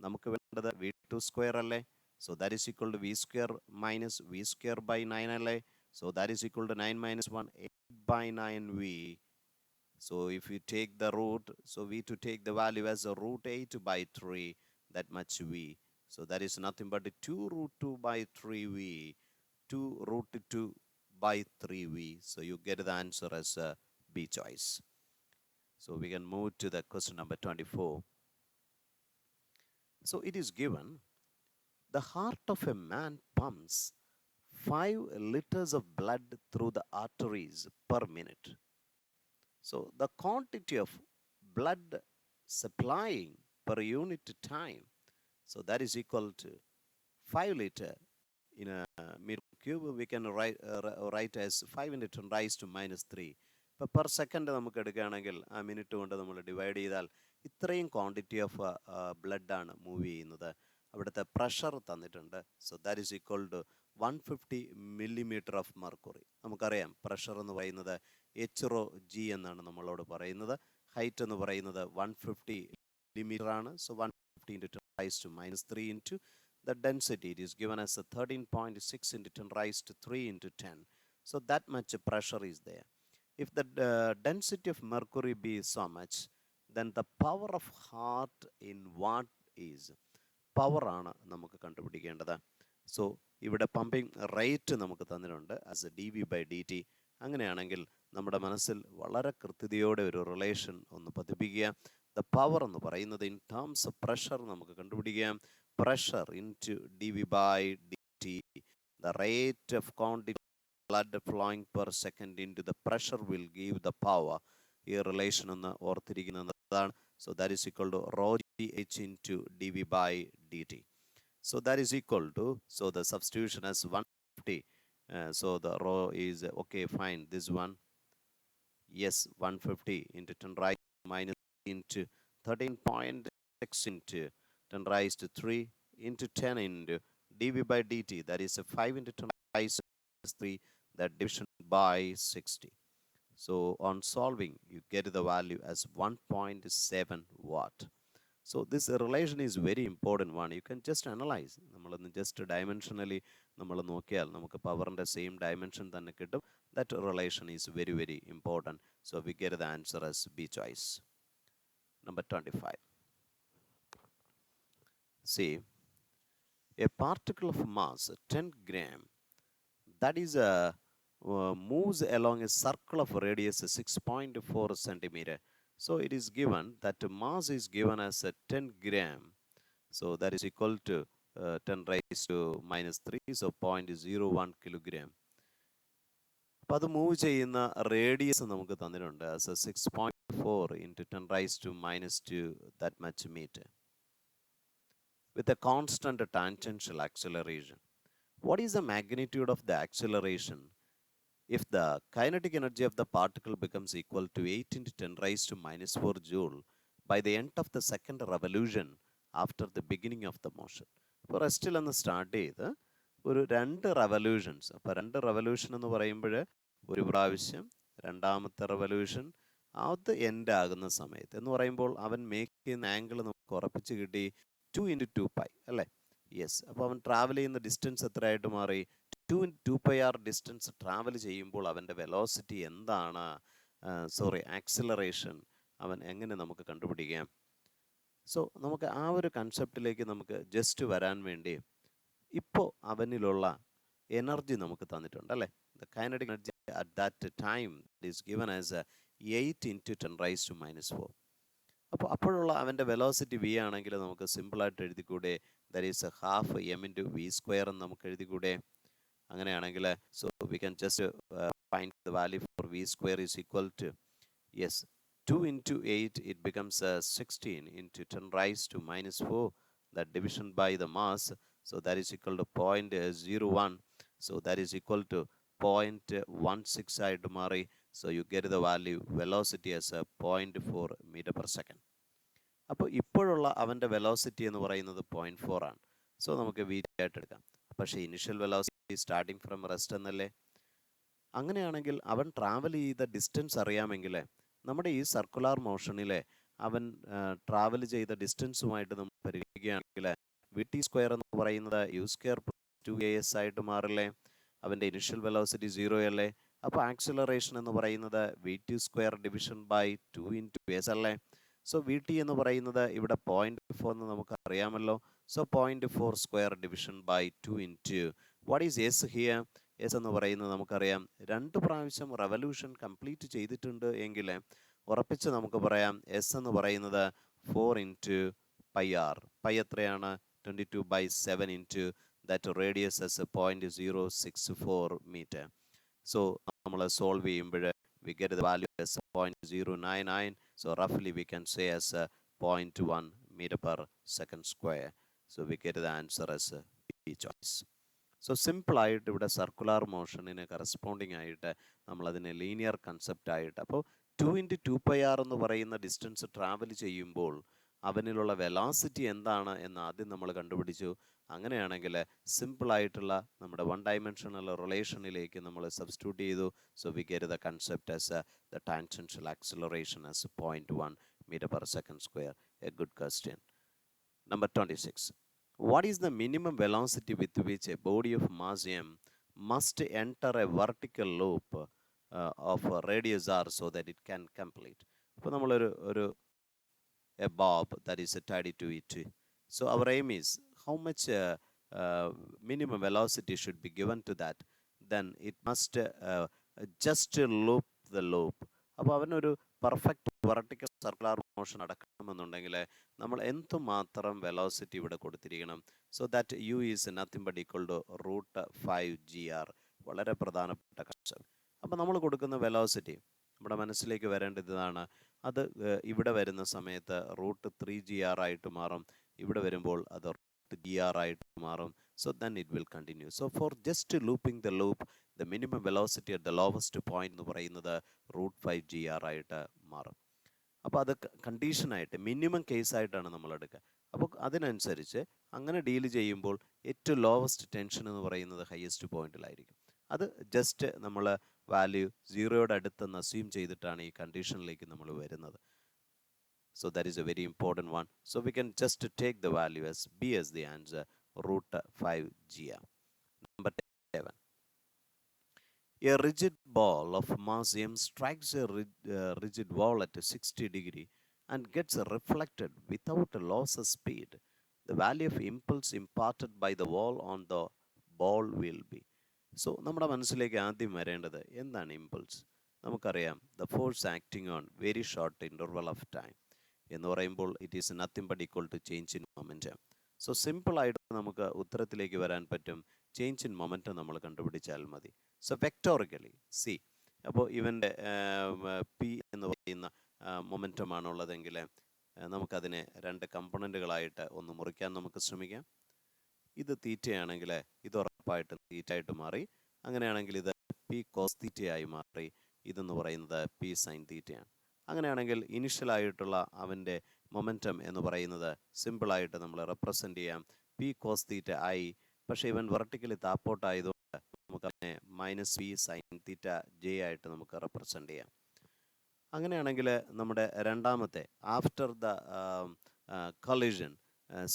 നമുക്ക് വേണ്ടത് V2² അല്ലേ? So that is equal to V² minus V² by 9 അല്ലേ? So that is equal to 9 minus 1 8 by 9V. So if you take the root, so we to take the value as a root 8 by 3, that much V. So that is nothing but 2 root 2 by 3V. 2 root 2 by 3V. So you get the answer as a B choice. So we can move to the question number 24. So it is given, the heart of a man pumps 5 liters of blood through the arteries per minute. So the quantity of blood supplying per unit time, so that is equal to 5 liter in a meter cube. We can write as 5 into 10 raised to minus 3. ഇപ്പോൾ per second നമുക്ക് എടുക്കുകയാണെങ്കിൽ ആ minute കൊണ്ട് നമ്മൾ divide ചെയ്താൽ ഇത്രയും quantity of ബ്ലഡാണ് move ചെയ്യുന്നത്. അവിടുത്തെ പ്രഷർ തന്നിട്ടുണ്ട്. So that is equal to 150 millimeter of mercury. നമുക്കറിയാം പ്രഷർ എന്ന് പറയുന്നത് HρG എന്നാണ് നമ്മളോട് പറയുന്നത്. ഹൈറ്റ് എന്ന് പറയുന്നത് 150 millimeter ആണ്. So 150 into 10 raised to minus 3 into the density. It is given as a 13.6 into 10 raised to 3 into 10. So that much pressure is there. If the density of mercury be so much, then the power of heart in watt is. Power ആണ് നമുക്ക് കണ്ടുപിടിക്കേണ്ടത്. So ഇവിടെ pumping rate നമുക്ക് തന്നിട്ടുണ്ട് as dV/dt. അങ്ങനെയാണെങ്കിൽ നമ്മുടെ മനസ്സിൽ വളരെ കൃത്യതയോടെ ഒരു റിലേഷൻ ഒന്ന് പതിപ്പിക്കുക. ദ പവർ എന്ന് പറയുന്നത് ഇൻ ടേംസ് ഓഫ് പ്രഷർ നമുക്ക് കണ്ടുപിടിക്കാം. Pressure into dV/dt the rate of quantity blood flowing per second into the pressure will give the power. ഈ റിലേഷൻ ഒന്ന് ഓർത്തിരിക്കുന്നതാണ്. So that is equal to rho gh into dv by dt. So that is equal to, so the substitution as 150. So the rho is, okay, fine, this one, yes, 150 into 10 raised to minus into 13.6 into 10 raised to 3 into 10 into dv by dt, that is a 5 into 10 raised to 3, that division by 60. So on solving, you get the value as 1.7 watt. So this relation is very important one. You can just analyze. നമ്മളൊന്ന് just dimensionally നമ്മൾ നോക്കിയാൽ നമുക്ക് പവറിൻ്റെ same dimension തന്നെ കിട്ടും. That relation is very, very important. So we get the answer as B choice. Number 25. See, a particle of mass 10 gram, that is moves along a circle of radius 6.4 centimeter. So it is given that mass is given as a 10 gram. So that is equal to 10 raised to minus 3, so 0.01 kilogram. അപ്പോൾ അത് move ചെയ്യുന്ന radius നമുക്ക് തന്നിട്ടുണ്ട് as A 6.4 into 10 raised to minus 2 that much meter with a constant tangential acceleration. What is the magnitude of the acceleration if the kinetic energy of the particle becomes equal to 8 into 10 raised to minus 4 joule by the end of the second revolution after the beginning of the motion? ഇപ്പോൾ റെസ്റ്റിൽ ഒന്ന് start ചെയ്ത് ഒരു 2 revolutions, അപ്പോൾ 2 revolution എന്ന് പറയുമ്പോൾ ഒരു പ്രാവശ്യം, രണ്ടാമത്തെ റെവല്യൂഷൻ അത് എൻഡ് ആകുന്ന സമയത്ത് എന്ന് പറയുമ്പോൾ അവൻ മേക്ക് ചെയ്യുന്ന ആംഗിൾ നമുക്ക് ഉറപ്പിച്ച് കിട്ടി 2 into 2 pi അല്ലേ? യെസ്. അപ്പോൾ അവൻ ട്രാവൽ ചെയ്യുന്ന ഡിസ്റ്റൻസ് എത്രയായിട്ട് മാറി? 2 into 2 pi r distance travel ചെയ്യുമ്പോൾ അവൻ്റെ വെലോസിറ്റി എന്താണ്, ആക്സിലറേഷൻ അവൻ എങ്ങനെ നമുക്ക് കണ്ടുപിടിക്കാം? സോ നമുക്ക് ആ ഒരു കൺസെപ്റ്റിലേക്ക് നമുക്ക് ജസ്റ്റ് വരാൻ വേണ്ടി ഇപ്പോൾ അവനിലുള്ള എനർജി നമുക്ക് തന്നിട്ടുണ്ട് അല്ലേ? The kinetic energy at that time is given as 8 into 10 raised to minus 4. അപ്പോൾ അപ്പോഴുള്ള അവൻ്റെ വെലോസിറ്റി v ആണെങ്കിൽ നമുക്ക് സിമ്പിളായിട്ട് എഴുതിക്കൂടെ? That is half m into v square എന്ന് നമുക്ക് എഴുതിക്കൂടെ? അങ്ങനെയാണെങ്കിൽ so we can just find the value for v square is equal to, yes, 2 into 8, it becomes 16 into 10 raised to minus 4, that division by the mass, so that is equal to 0.01, so that is equal to 0.16 ആയിട്ട് മാറി. So you get the value velocity as 0.4 meter per second. അപ്പോൾ ഇപ്പോഴുള്ള അവൻ്റെ velocity എന്ന് പറയുന്നത് 0.4 ആണ്. So നമുക്ക് V ആയിട്ട് എടുക്കാം. പക്ഷേ initial velocity starting from rest എന്നല്ലേ? അങ്ങനെയാണെങ്കിൽ അവൻ ട്രാവൽ ചെയ്ത ഡിസ്റ്റൻസ് അറിയാമെങ്കിൽ നമ്മുടെ ഈ സർക്കുലാർ മോഷനിലെ അവൻ ട്രാവൽ ചെയ്ത ഡിസ്റ്റൻസുമായിട്ട് നമ്മൾ പരിഗണിക്കുകയാണെങ്കിൽ വി ടി സ്ക്വയർ എന്ന് പറയുന്നത് യു സ്ക്വയർ പ്ലസ് 2as ആയിട്ട് മാറില്ലേ? അവൻ്റെ ഇനിഷ്യൽ വെലോസിറ്റി 0 അല്ലേ? അപ്പോൾ ആക്സിലറേഷൻ എന്ന് പറയുന്നത് v t square division by 2 into s അല്ലേ? സോ വി ടി എന്ന് പറയുന്നത് ഇവിടെ 0.4 എന്ന് നമുക്ക് അറിയാമല്ലോ. So 0.4 square division by 2 into what is s here? S എന്ന് പറയുന്നത് നമുക്കറിയാം 2 പ്രാവശ്യം റെവല്യൂഷൻ കംപ്ലീറ്റ് ചെയ്തിട്ടുണ്ട് എങ്കിൽ ഉറപ്പിച്ച് നമുക്ക് പറയാം എസ് എന്ന് പറയുന്നത് 4 into pi r. പൈ എത്രയാണ്? 22/7 into that radius as 0.064 meter. So നമ്മൾ സോൾവ് ചെയ്യുമ്പോൾ we get the value as 0.099. So roughly we can say as 0.1 meter per second square. So we get the answer as B choice. So സിമ്പിളായിട്ട് ഇവിടെ circular മോഷനിന് corresponding ആയിട്ട് നമ്മളതിനെ linear concept ആയിട്ട്, അപ്പോൾ 2 into 2 pi r എന്ന് പറയുന്ന distance travel ചെയ്യുമ്പോൾ അവനിലുള്ള velocity എന്താണ് എന്ന് ആദ്യം നമ്മൾ കണ്ടുപിടിച്ചു. അങ്ങനെയാണെങ്കിൽ സിമ്പിളായിട്ടുള്ള നമ്മുടെ 1 ഡയമെൻഷണൽ റിലേഷനിലേക്ക് നമ്മൾ സബ്സ്റ്റിറ്റ്യൂട്ട് ചെയ്തു. So we get the concept as the tangential acceleration as 0.1 meter per second square. A good question. Number 26. What is the minimum velocity with which a body of mass m must enter a vertical loop of radius r so that it can complete? ഇപ്പോൾ നമ്മളൊരു a bob that is tied to it. So our aim is how much minimum velocity should be given to that. Then it must just loop the loop. അപ്പോൾ അവനൊരു perfect vertical circular motion നടക്കണമെന്നുണ്ടെങ്കിൽ നമ്മൾ എന്തുമാത്രം velocity ഇവിടെ കൊടുത്തിരിക്കണം? So that u is nothing but equal to √5 GR. വളരെ പ്രധാനപ്പെട്ട concept. അപ്പോൾ നമ്മൾ കൊടുക്കുന്ന വെലോസിറ്റി നമ്മുടെ മനസ്സിലേക്ക് വരേണ്ടത് ഇതാണ്. അത് ഇവിടെ വരുന്ന സമയത്ത് √3 GR ആയിട്ട് മാറും. ഇവിടെ വരുമ്പോൾ അത് √GR ആയിട്ട് മാറും. So then it will continue. So for just looping the loop, the minimum velocity at the lowest point എന്ന് പറയുന്നത് √5 GR ആയിട്ട് മാറും. അപ്പോൾ അത് കണ്ടീഷനായിട്ട് മിനിമം കേസായിട്ടാണ് നമ്മൾ എടുക്കുക. അപ്പോൾ അതിനനുസരിച്ച് അങ്ങനെ ഡീൽ ചെയ്യുമ്പോൾ ഏറ്റവും ലോവസ്റ്റ് ടെൻഷൻ എന്ന് പറയുന്നത് ഹയസ്റ്റ് പോയിന്റിലായിരിക്കും. അത് ജസ്റ്റ് നമ്മൾ വാല്യൂ 0യുടെ അടുത്തെന്ന് അസ്യൂം ചെയ്തിട്ടാണ് ഈ കണ്ടീഷനിലേക്ക് നമ്മൾ വരുന്നത്. So that is a very important one. So we can just take the value as B as the answer, √5 GR. Number 7. A rigid ball of mass m strikes a rigid wall at 60 degree and gets reflected without a loss of speed. The value of impulse imparted by the wall on the ball will be. So നമ്മുടെ മനസ്സിലേക്ക് ആദ്യം വരേണ്ടത് എന്താണ് impulse? നമുക്കറിയാം the force acting on very short interval of time എന്ന് പറയുമ്പോൾ it is nothing but equal to change in momentum. So സിമ്പിളായിട്ട് നമുക്ക് ഉത്തരത്തിലേക്ക് വരാൻ പറ്റും. ചേഞ്ച് ഇൻ മൊമെൻറ്റം നമ്മൾ കണ്ടുപിടിച്ചാൽ മതി. സോ വെക്ടോറിക്കലി സി, അപ്പോൾ ഇവൻ്റെ പി എന്ന് പറയുന്ന മൊമെൻറ്റമാണുള്ളതെങ്കിൽ നമുക്കതിനെ രണ്ട് കമ്പണൻറ്റുകളായിട്ട് ഒന്ന് മുറിക്കാൻ നമുക്ക് ശ്രമിക്കാം. ഇത് തീറ്റയാണെങ്കിൽ ഇത് ഉറപ്പായിട്ടും തീറ്റയായിട്ട് മാറി. അങ്ങനെയാണെങ്കിൽ ഇത് പി കോസ് തീറ്റയായി മാറി. ഇതെന്ന് പറയുന്നത് പി സൈൻ തീറ്റയാണ്. അങ്ങനെയാണെങ്കിൽ ഇനിഷ്യലായിട്ടുള്ള അവൻ്റെ മൊമെൻറ്റം എന്ന് പറയുന്നത് സിമ്പിളായിട്ട് നമ്മൾ റെപ്രസെൻ്റ് ചെയ്യാം പി കോസ് തീറ്റ ആയി. പക്ഷേ ഇവൻ വെർട്ടിക്കലി താപ്പോട്ടായതുകൊണ്ട് നമുക്കതിനെ -p സൈൻ തീറ്റ ജെ ആയിട്ട് നമുക്ക് റെപ്രസെൻ്റ് ചെയ്യാം. അങ്ങനെയാണെങ്കിൽ നമ്മുടെ രണ്ടാമത്തെ ആഫ്റ്റർ ദ കൊളിഷൻ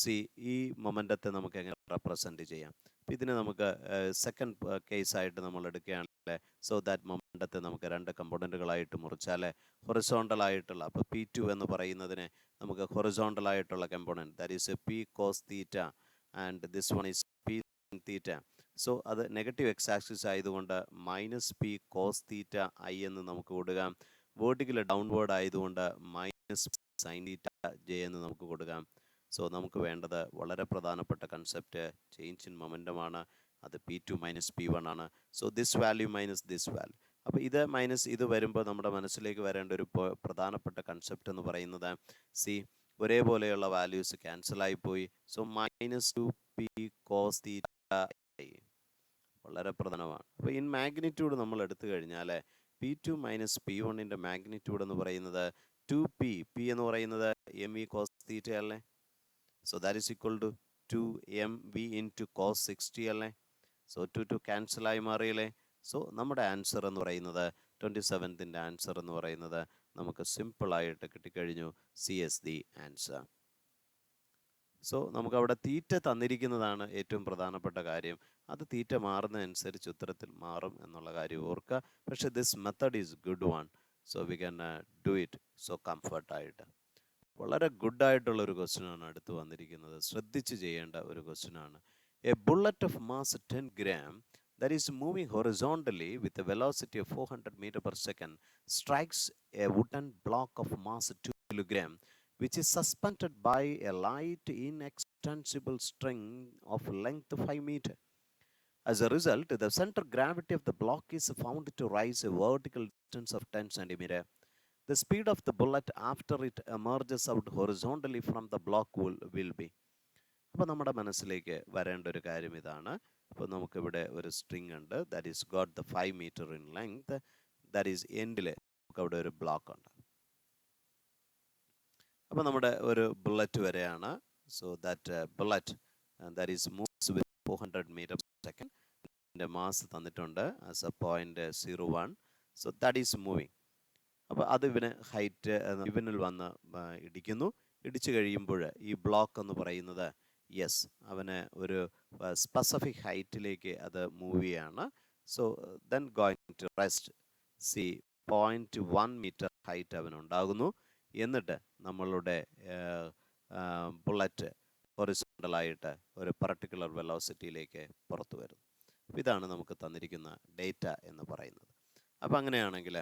സി, ഈ മൊമെൻറ്റത്തെ നമുക്ക് എങ്ങനെ റെപ്രസെൻ്റ് ചെയ്യാം? ഇതിന് നമുക്ക് സെക്കൻഡ് കേസായിട്ട് നമ്മൾ എടുക്കുകയാണെങ്കിൽ സോ ദാറ്റ് മൊമെൻറ്റത്തെ നമുക്ക് രണ്ട് കമ്പോണൻറ്റുകളായിട്ട് മുറിച്ചാൽ ഹൊറിസോണ്ടലായിട്ടുള്ള, അപ്പോൾ P2 എന്ന് പറയുന്നതിനെ നമുക്ക് ഹൊറിസോണ്ടലായിട്ടുള്ള component that is p cos theta and this one is p sine theta. So അത് നെഗറ്റീവ് എക്സ് ആക്സിസ് ആയതുകൊണ്ട് -p കോസ് തീറ്റ ഐ എന്ന് നമുക്ക് കൊടുക്കാം. വേർട്ടിക്കൽ ഡൗൺവേർഡ് ആയതുകൊണ്ട് -sin തീറ്റ ജെ എന്ന് നമുക്ക് കൊടുക്കാം. സോ നമുക്ക് വേണ്ടത് വളരെ പ്രധാനപ്പെട്ട കൺസെപ്റ്റ് ചേഞ്ച് ഇൻ മൊമെൻറ്റമാണ്. അത് P2 - P1 ആണ്. So this value minus this value. അപ്പോൾ ഇത് മൈനസ് ഇത് വരുമ്പോൾ നമ്മുടെ മനസ്സിലേക്ക് വരേണ്ട ഒരു പ്രധാനപ്പെട്ട കൺസെപ്റ്റ് എന്ന് പറയുന്നത് സി, ഒരേപോലെയുള്ള വാല്യൂസ് ക്യാൻസലായിപ്പോയി. സോ -2p കോസ് തീറ്റ വളരെ പ്രധാനമാണ്. അപ്പോൾ ഇൻ മാഗ്നിറ്റ്യൂഡ് നമ്മൾ എടുത്തു കഴിഞ്ഞാൽ P2 - P1ൻ്റെ മാഗ്നിറ്റ്യൂഡ് എന്ന് പറയുന്നത് 2p, p എന്ന് പറയുന്നത് mv കോസ് തീറ്റ അല്ലേ? So that is equal to 2mv into cos 60 അല്ലേ? സോ 2 ക്യാൻസൽ ആയി മാറിയല്ലേ? സോ നമ്മുടെ ആൻസർ എന്ന് പറയുന്നത് 27ൻ്റെ ആൻസർ എന്ന് പറയുന്നത് നമുക്ക് സിമ്പിളായിട്ട് കിട്ടിക്കഴിഞ്ഞു. C is the answer. So നമുക്കവിടെ തീറ്റ തന്നിരിക്കുന്നതാണ് ഏറ്റവും പ്രധാനപ്പെട്ട കാര്യം. അത് തീറ്റ മാറുന്നതനുസരിച്ച് ഉത്തരത്തിൽ മാറും എന്നുള്ള കാര്യം ഓർക്കുക. പക്ഷേ this method is good one. So we can do it so കംഫർട്ടായിട്ട്. വളരെ ഗുഡായിട്ടുള്ള ഒരു ക്വസ്റ്റ്യനാണ് അടുത്ത് വന്നിരിക്കുന്നത്. ശ്രദ്ധിച്ച് ചെയ്യേണ്ട ഒരു ക്വസ്റ്റ്യനാണ്. A bullet of mass 10 gram that is moving horizontally with a velocity of 400 meters per second strikes a wooden block of mass 2 kg which is suspended by a light inextensible string of length 5 meters. As a result, the center gravity of the block is found to rise a vertical distance of 10 centimeters. The speed of the bullet after it emerges out horizontally from the block will be. അപ്പോൾ നമ്മുടെ മനസ്സിലേക്ക് വരേണ്ട ഒരു കാര്യം ഇതാണ്. അപ്പോൾ നമുക്കിവിടെ ഒരു സ്ട്രിങ് ഉണ്ട് that is got the 5 meter in length. That is എൻഡിൽ നമുക്കവിടെ ഒരു ബ്ലോക്ക് ഉണ്ട്. അപ്പോൾ നമ്മുടെ ഒരു ബുള്ളറ്റ് വരെയാണ്. So that bullet that is moves with 400 meters per second. ഇതിൻ്റെ മാസ് തന്നിട്ടുണ്ട് as A 0.01. So that is moving. അപ്പോൾ അത് ഇവന് ഹൈറ്റ് ഇവനിൽ വന്ന് ഇടിക്കുന്നു. ഇടിച്ചു കഴിയുമ്പോൾ ഈ ബ്ലോക്ക് എന്ന് പറയുന്നത് യെസ് അവന് ഒരു സ്പെസിഫിക് ഹൈറ്റിലേക്ക് അത് മൂവ് ചെയ്യാണ്. So then going to rest C 0.1 meter height അവനുണ്ടാകുന്നു. എന്നിട്ട് നമ്മളുടെ ബുള്ളറ്റ് ഹൊറിസോണ്ടലായിട്ട് ഒരു പർട്ടിക്കുലർ വെലോസിറ്റിയിലേക്ക് പുറത്തു വരുന്നു. ഇതാണ് നമുക്ക് തന്നിരിക്കുന്ന ഡേറ്റ എന്ന് പറയുന്നത്. അപ്പോൾ അങ്ങനെയാണെങ്കിൽ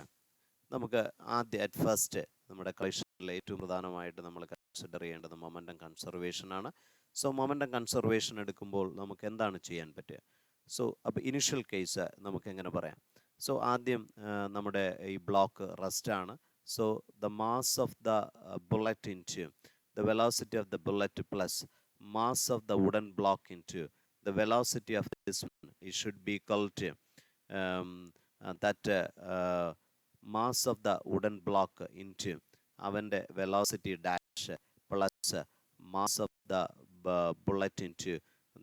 നമുക്ക് ആദ്യം അറ്റ് ഫസ്റ്റ് നമ്മുടെ കളക്ഷനിൽ ഏറ്റവും പ്രധാനമായിട്ട് നമ്മൾ കൺസിഡർ ചെയ്യേണ്ടത് മൊമെൻറ്റം കൺസർവേഷൻ ആണ്. സോ മൊമെൻറ്റം കൺസർവേഷൻ എടുക്കുമ്പോൾ നമുക്ക് എന്താണ് ചെയ്യാൻ പറ്റുക? സോ അപ്പോൾ ഇനിഷ്യൽ കേസ് നമുക്ക് എങ്ങനെ പറയാം? സോ ആദ്യം നമ്മുടെ ഈ ബ്ലോക്ക് റെസ്റ്റ് ആണ്. So the mass of the bullet into the velocity of the bullet plus mass of the wooden block into the velocity of this one, it should be equal to that mass of the wooden block into avante velocity dash plus mass of the bullet into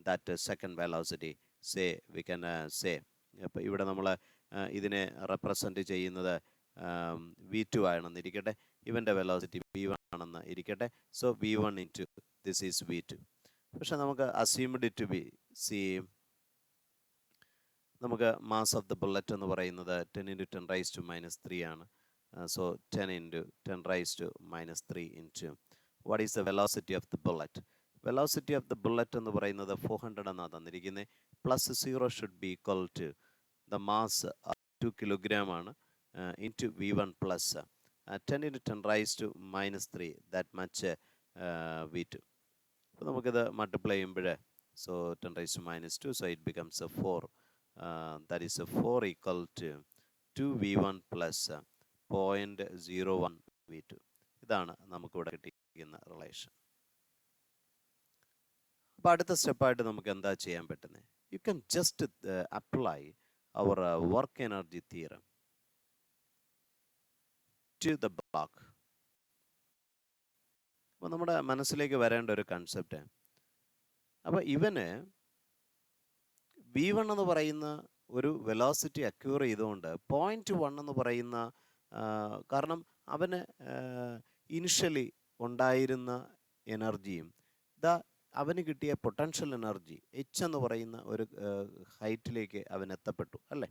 that second velocity. Say we can say അപ്പോൾ ഇവിടെ നമ്മൾ ഇതിനെ represent ചെയ്യുന്നത് v2 ആണെന്നിരിക്കട്ടെ, ഇവൻ്റെ velocity v1 ആണെന്ന് ഇരിക്കട്ടെ. So v1 into this is v2. പക്ഷെ നമുക്ക് അസ്യൂംഡ് ടു ബി സി, നമുക്ക് മാസ് ഓഫ് ദ ബുള്ളറ്റ് എന്ന് പറയുന്നത് 10 × 10⁻³ ആണ്. So 10 × 10⁻³ into what is the velocity of the bullet? Velocity of the bullet എന്ന് പറയുന്നത് 400 എന്നാണ് തന്നിരിക്കുന്നത്. Plus 0 should be equal to the mass 2 kilogram ആണ് into v1 plus 10 × 10⁻³ that much v2. അപ്പോൾ നമുക്കിത് മൾട്ടിപ്ലൈ ചെയ്യുമ്പോൾ so 10⁻², so it becomes 4. That is 4 equal to 2v1 plus 0.01 v2. ഇതാണ് നമുക്കിവിടെ കിട്ടിയിരിക്കുന്ന റിലേഷൻ. അപ്പോൾ അടുത്ത സ്റ്റെപ്പായിട്ട് നമുക്ക് എന്താ ചെയ്യാൻ പറ്റുന്നത്? You can just apply our work energy theorem to the block. അപ്പോൾ നമ്മുടെ മനസ്സിലേക്ക് വരേണ്ട ഒരു കൺസെപ്റ്റ്, അപ്പോൾ ഇവന് v1 എന്ന് പറയുന്ന ഒരു വെലോസിറ്റി അക്യൂർ ചെയ്തുകൊണ്ട് 0.1 എന്ന് പറയുന്ന, കാരണം അവന് ഇനിഷ്യലി ഉണ്ടായിരുന്ന എനർജിയും അവന് കിട്ടിയ പൊട്ടൻഷ്യൽ എനർജി h എന്ന് പറയുന്ന ഒരു ഹൈറ്റിലേക്ക് അവൻ എത്തപ്പെട്ടു അല്ലേ?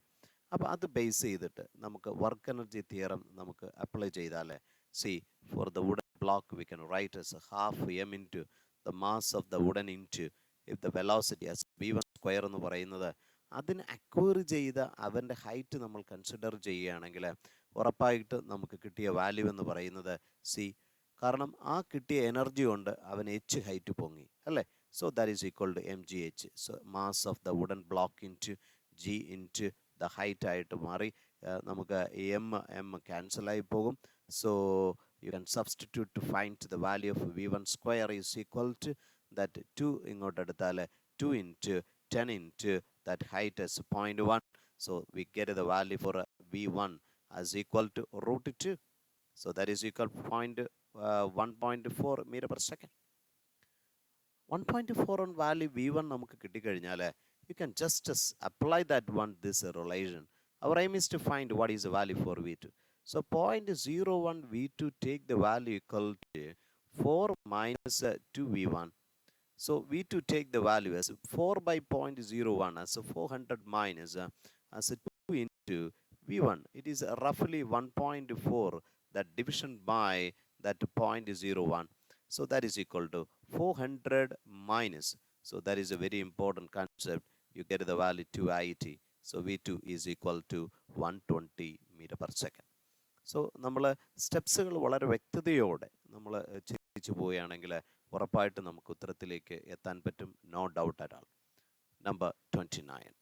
അപ്പോൾ അത് ബേസ് ചെയ്തിട്ട് നമുക്ക് വർക്ക് എനർജി തിയറം നമുക്ക് അപ്ലൈ ചെയ്താൽ, see for the wooden block we can write as half m into the mass of the wooden into if the velocity as v1² എന്ന് പറയുന്നത് അതിന് അക്വയർ ചെയ്ത അവൻ്റെ ഹൈറ്റ് നമ്മൾ കൺസിഡർ ചെയ്യുകയാണെങ്കിൽ ഉറപ്പായിട്ട് നമുക്ക് കിട്ടിയ വാല്യൂ എന്ന് പറയുന്നത് സി, കാരണം ആ കിട്ടിയ എനർജി കൊണ്ട് അവൻ h ഹൈറ്റ് പൊങ്ങി അല്ലേ? So that is equal to mgh. So mass of the wooden block into g into the height ആയിട്ട് മാറി. നമുക്ക് എം ക്യാൻസലായി പോകും. So you can substitute to find the value of v1² is equal to that 2 ഇങ്ങോട്ട് എടുത്താൽ 2 × 10 × that height as 0.1. So we get the value for v1 as equal to √2. So that is equal to 1.4 meter per second. 1.4 on value v1 നമുക്ക് കിട്ടിക്കഴിഞ്ഞാൽ you can just apply that one this relation. Our aim is to find what is the value for v2. So 0.01 v2 take the value equal to 4 minus 2 v1. So v2 take the value as 4 by 0.01 as 400 minus as 2 into v1. It is roughly 1.4, that division by that 0.01. So that is equal to 400 minus. So that is a very important concept. You get the value 280. So v2 is equal to 120 meter per second. So നമ്മൾ സ്റ്റെപ്സുകൾ വളരെ വ്യക്തതയോടെ നമ്മൾ ചിന്തിച്ചു പോവുകയാണെങ്കിൽ ഉറപ്പായിട്ട് നമുക്ക് ഉത്തരത്തിലേക്ക് എത്താൻ പറ്റും. No doubt at all. Number 29.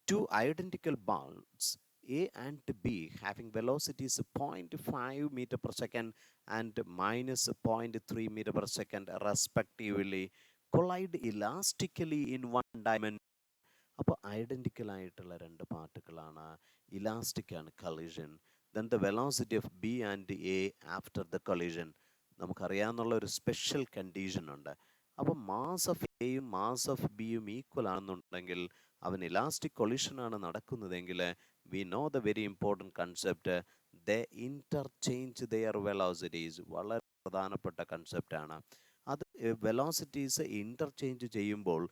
Two identical balls A and B having velocities 0.5 meter per second and minus 0.3 meter per second respectively collide elastically in one dimension. അപ്പോൾ ഐഡൻറ്റിക്കൽ ആയിട്ടുള്ള രണ്ട് പാർട്ടിക്കിളാണ്, ഇലാസ്റ്റിക് ആണ് collision. Then the velocity of B and A after the collision. നമുക്കറിയാവുന്നുള്ള ഒരു special condition ഉണ്ട്. അപ്പോൾ mass of എയും mass of ബിയും ഈക്വൽ ആണെന്നുണ്ടെങ്കിൽ അവൻ ഇലാസ്റ്റിക് കൊളിഷനാണ് നടക്കുന്നതെങ്കിൽ we know the very important concept, the interchange their velocities. വളരെ പ്രധാനപ്പെട്ട കൺസെപ്റ്റാണ് അത്. വെലോസിറ്റീസ് ഇൻ്റർചേഞ്ച് ചെയ്യുമ്പോൾ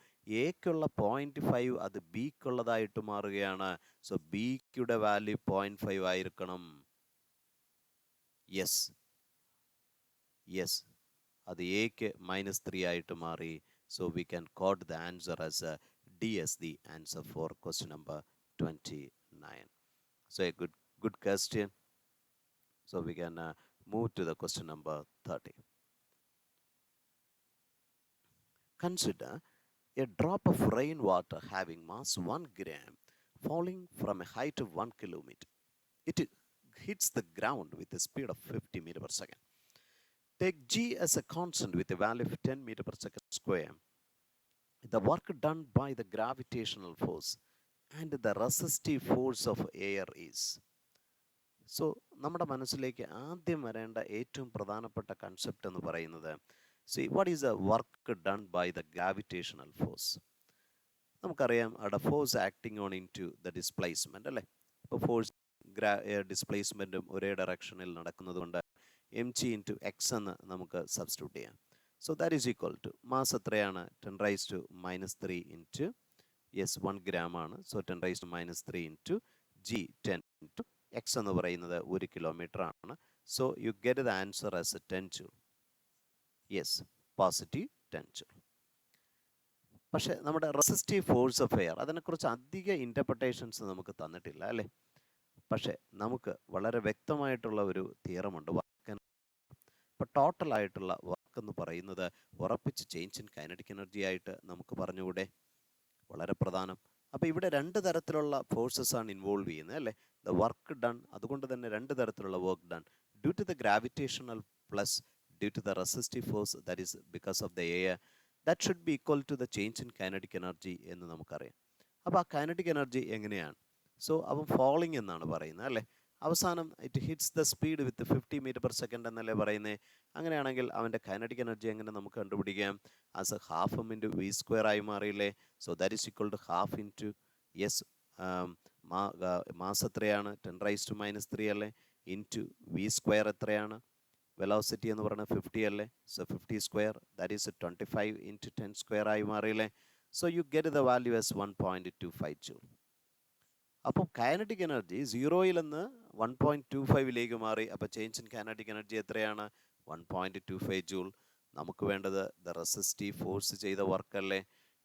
എക്കുള്ള 0.5 അത് ബിക്കുള്ളതായിട്ട് മാറുകയാണ്. സോ ബിയുടെ വാല്യൂ 0.5 ആയിരിക്കണം. യെസ്, അത് എക്ക് -3 ആയിട്ട് മാറി. So we can code the answer as D as the answer for question number 29. So a good question. So we can Move to the question number 30. Consider a drop of rainwater having mass 1 gram falling from a height of 1 kilometer. It hits the ground with a speed of 50 meter per second. Take g as a constant with a value of 10 meter per second square. The work done by the gravitational force and the resistive force of air is. So നമ്മുടെ മനസ്സിലേക്ക് ആദ്യം വരേണ്ട ഏറ്റവും പ്രധാനപ്പെട്ട concept എന്ന് പറയുന്നത് what is the work done by the gravitational force. നമുക്കറിയാം അവിടെ force acting on into the displacement അല്ലേ. ഇപ്പോൾ ഫോഴ്സ് ഡിസ്പ്ലേസ്മെൻറ്റും ഒരേ ഡയറക്ഷനിൽ നടക്കുന്നത് കൊണ്ട് എം ജി ഇൻറ്റു എക്സ് എന്ന് നമുക്ക് സബ്സ്റ്റിറ്റ്യൂട്ട് ചെയ്യാം. So that is equal to mass എത്രയാണ് 10⁻³ ഇൻറ്റു 1 gram ആണ്. So 10⁻³ into g 10 into x എന്ന് പറയുന്നത് 1 കിലോമീറ്റർ ആണ്. So you get the answer as 10 joule. Positive 10 joule. പക്ഷേ നമ്മുടെ റെസിസ്റ്റീവ് ഫോഴ്സ് ഓഫ് എയർ അതിനെക്കുറിച്ച് അധിക ഇൻ്റർപ്രിട്ടേഷൻസ് നമുക്ക് തന്നിട്ടില്ല അല്ലേ. പക്ഷേ നമുക്ക് വളരെ വ്യക്തമായിട്ടുള്ള ഒരു തിയറമുണ്ട് വർക്ക്. ഇപ്പോൾ ടോട്ടലായിട്ടുള്ള വർക്ക് എന്ന് പറയുന്നത് ഉറപ്പിച്ച് ചേഞ്ച് ഇൻ കൈനറ്റിക് എനർജി ആയിട്ട് നമുക്ക് പറഞ്ഞുകൂടെ, വളരെ പ്രധാനം. അപ്പോൾ ഇവിടെ രണ്ട് തരത്തിലുള്ള ഫോഴ്സസ് ആണ് ഇൻവോൾവ് ചെയ്യുന്നത് അല്ലേ. ദ വർക്ക് ഡൺ, അതുകൊണ്ട് തന്നെ രണ്ട് തരത്തിലുള്ള work done due to the gravitational plus due to the resistive force that is because of the air that should be equal to the change in kinetic energy എന്ന് നമുക്കറിയാം. അപ്പോൾ ആ kinetic energy എങ്ങനെയാണ്? So അവൻ falling എന്നാണ് പറയുന്നത് അല്ലേ. അവസാനം it hits the speed with 50 metre per second എന്നല്ലേ പറയുന്നത്. അങ്ങനെയാണെങ്കിൽ അവൻ്റെ കൈനറ്റിക് എനർജി എങ്ങനെ നമുക്ക് കണ്ടുപിടിക്കാം? As a half m into v square ആയി മാറിയില്ലേ. So that is equal to half into mass എത്രയാണ് 10⁻³ അല്ലേ, ഇൻറ്റു വി സ്ക്വയർ എത്രയാണ്, വെലോസിറ്റി എന്ന് പറയുന്നത് 50 അല്ലേ. So 50 square that is 25 into 10 square ആയി മാറിയില്ലേ. So you get the value as 1.25 joule. അപ്പോൾ കൈനറ്റിക് എനർജി 0-ൽ നിന്ന് 1.25 മാറി. അപ്പോൾ ചേഞ്ച് ഇൻ കൈനറ്റിക് എനർജി എത്രയാണ്? 1.25 ജൂൾ. നമുക്ക് വേണ്ടത് ദ റെസിസ്റ്റീവ് ഫോഴ്സ് ചെയ്ത വർക്കല്ലേ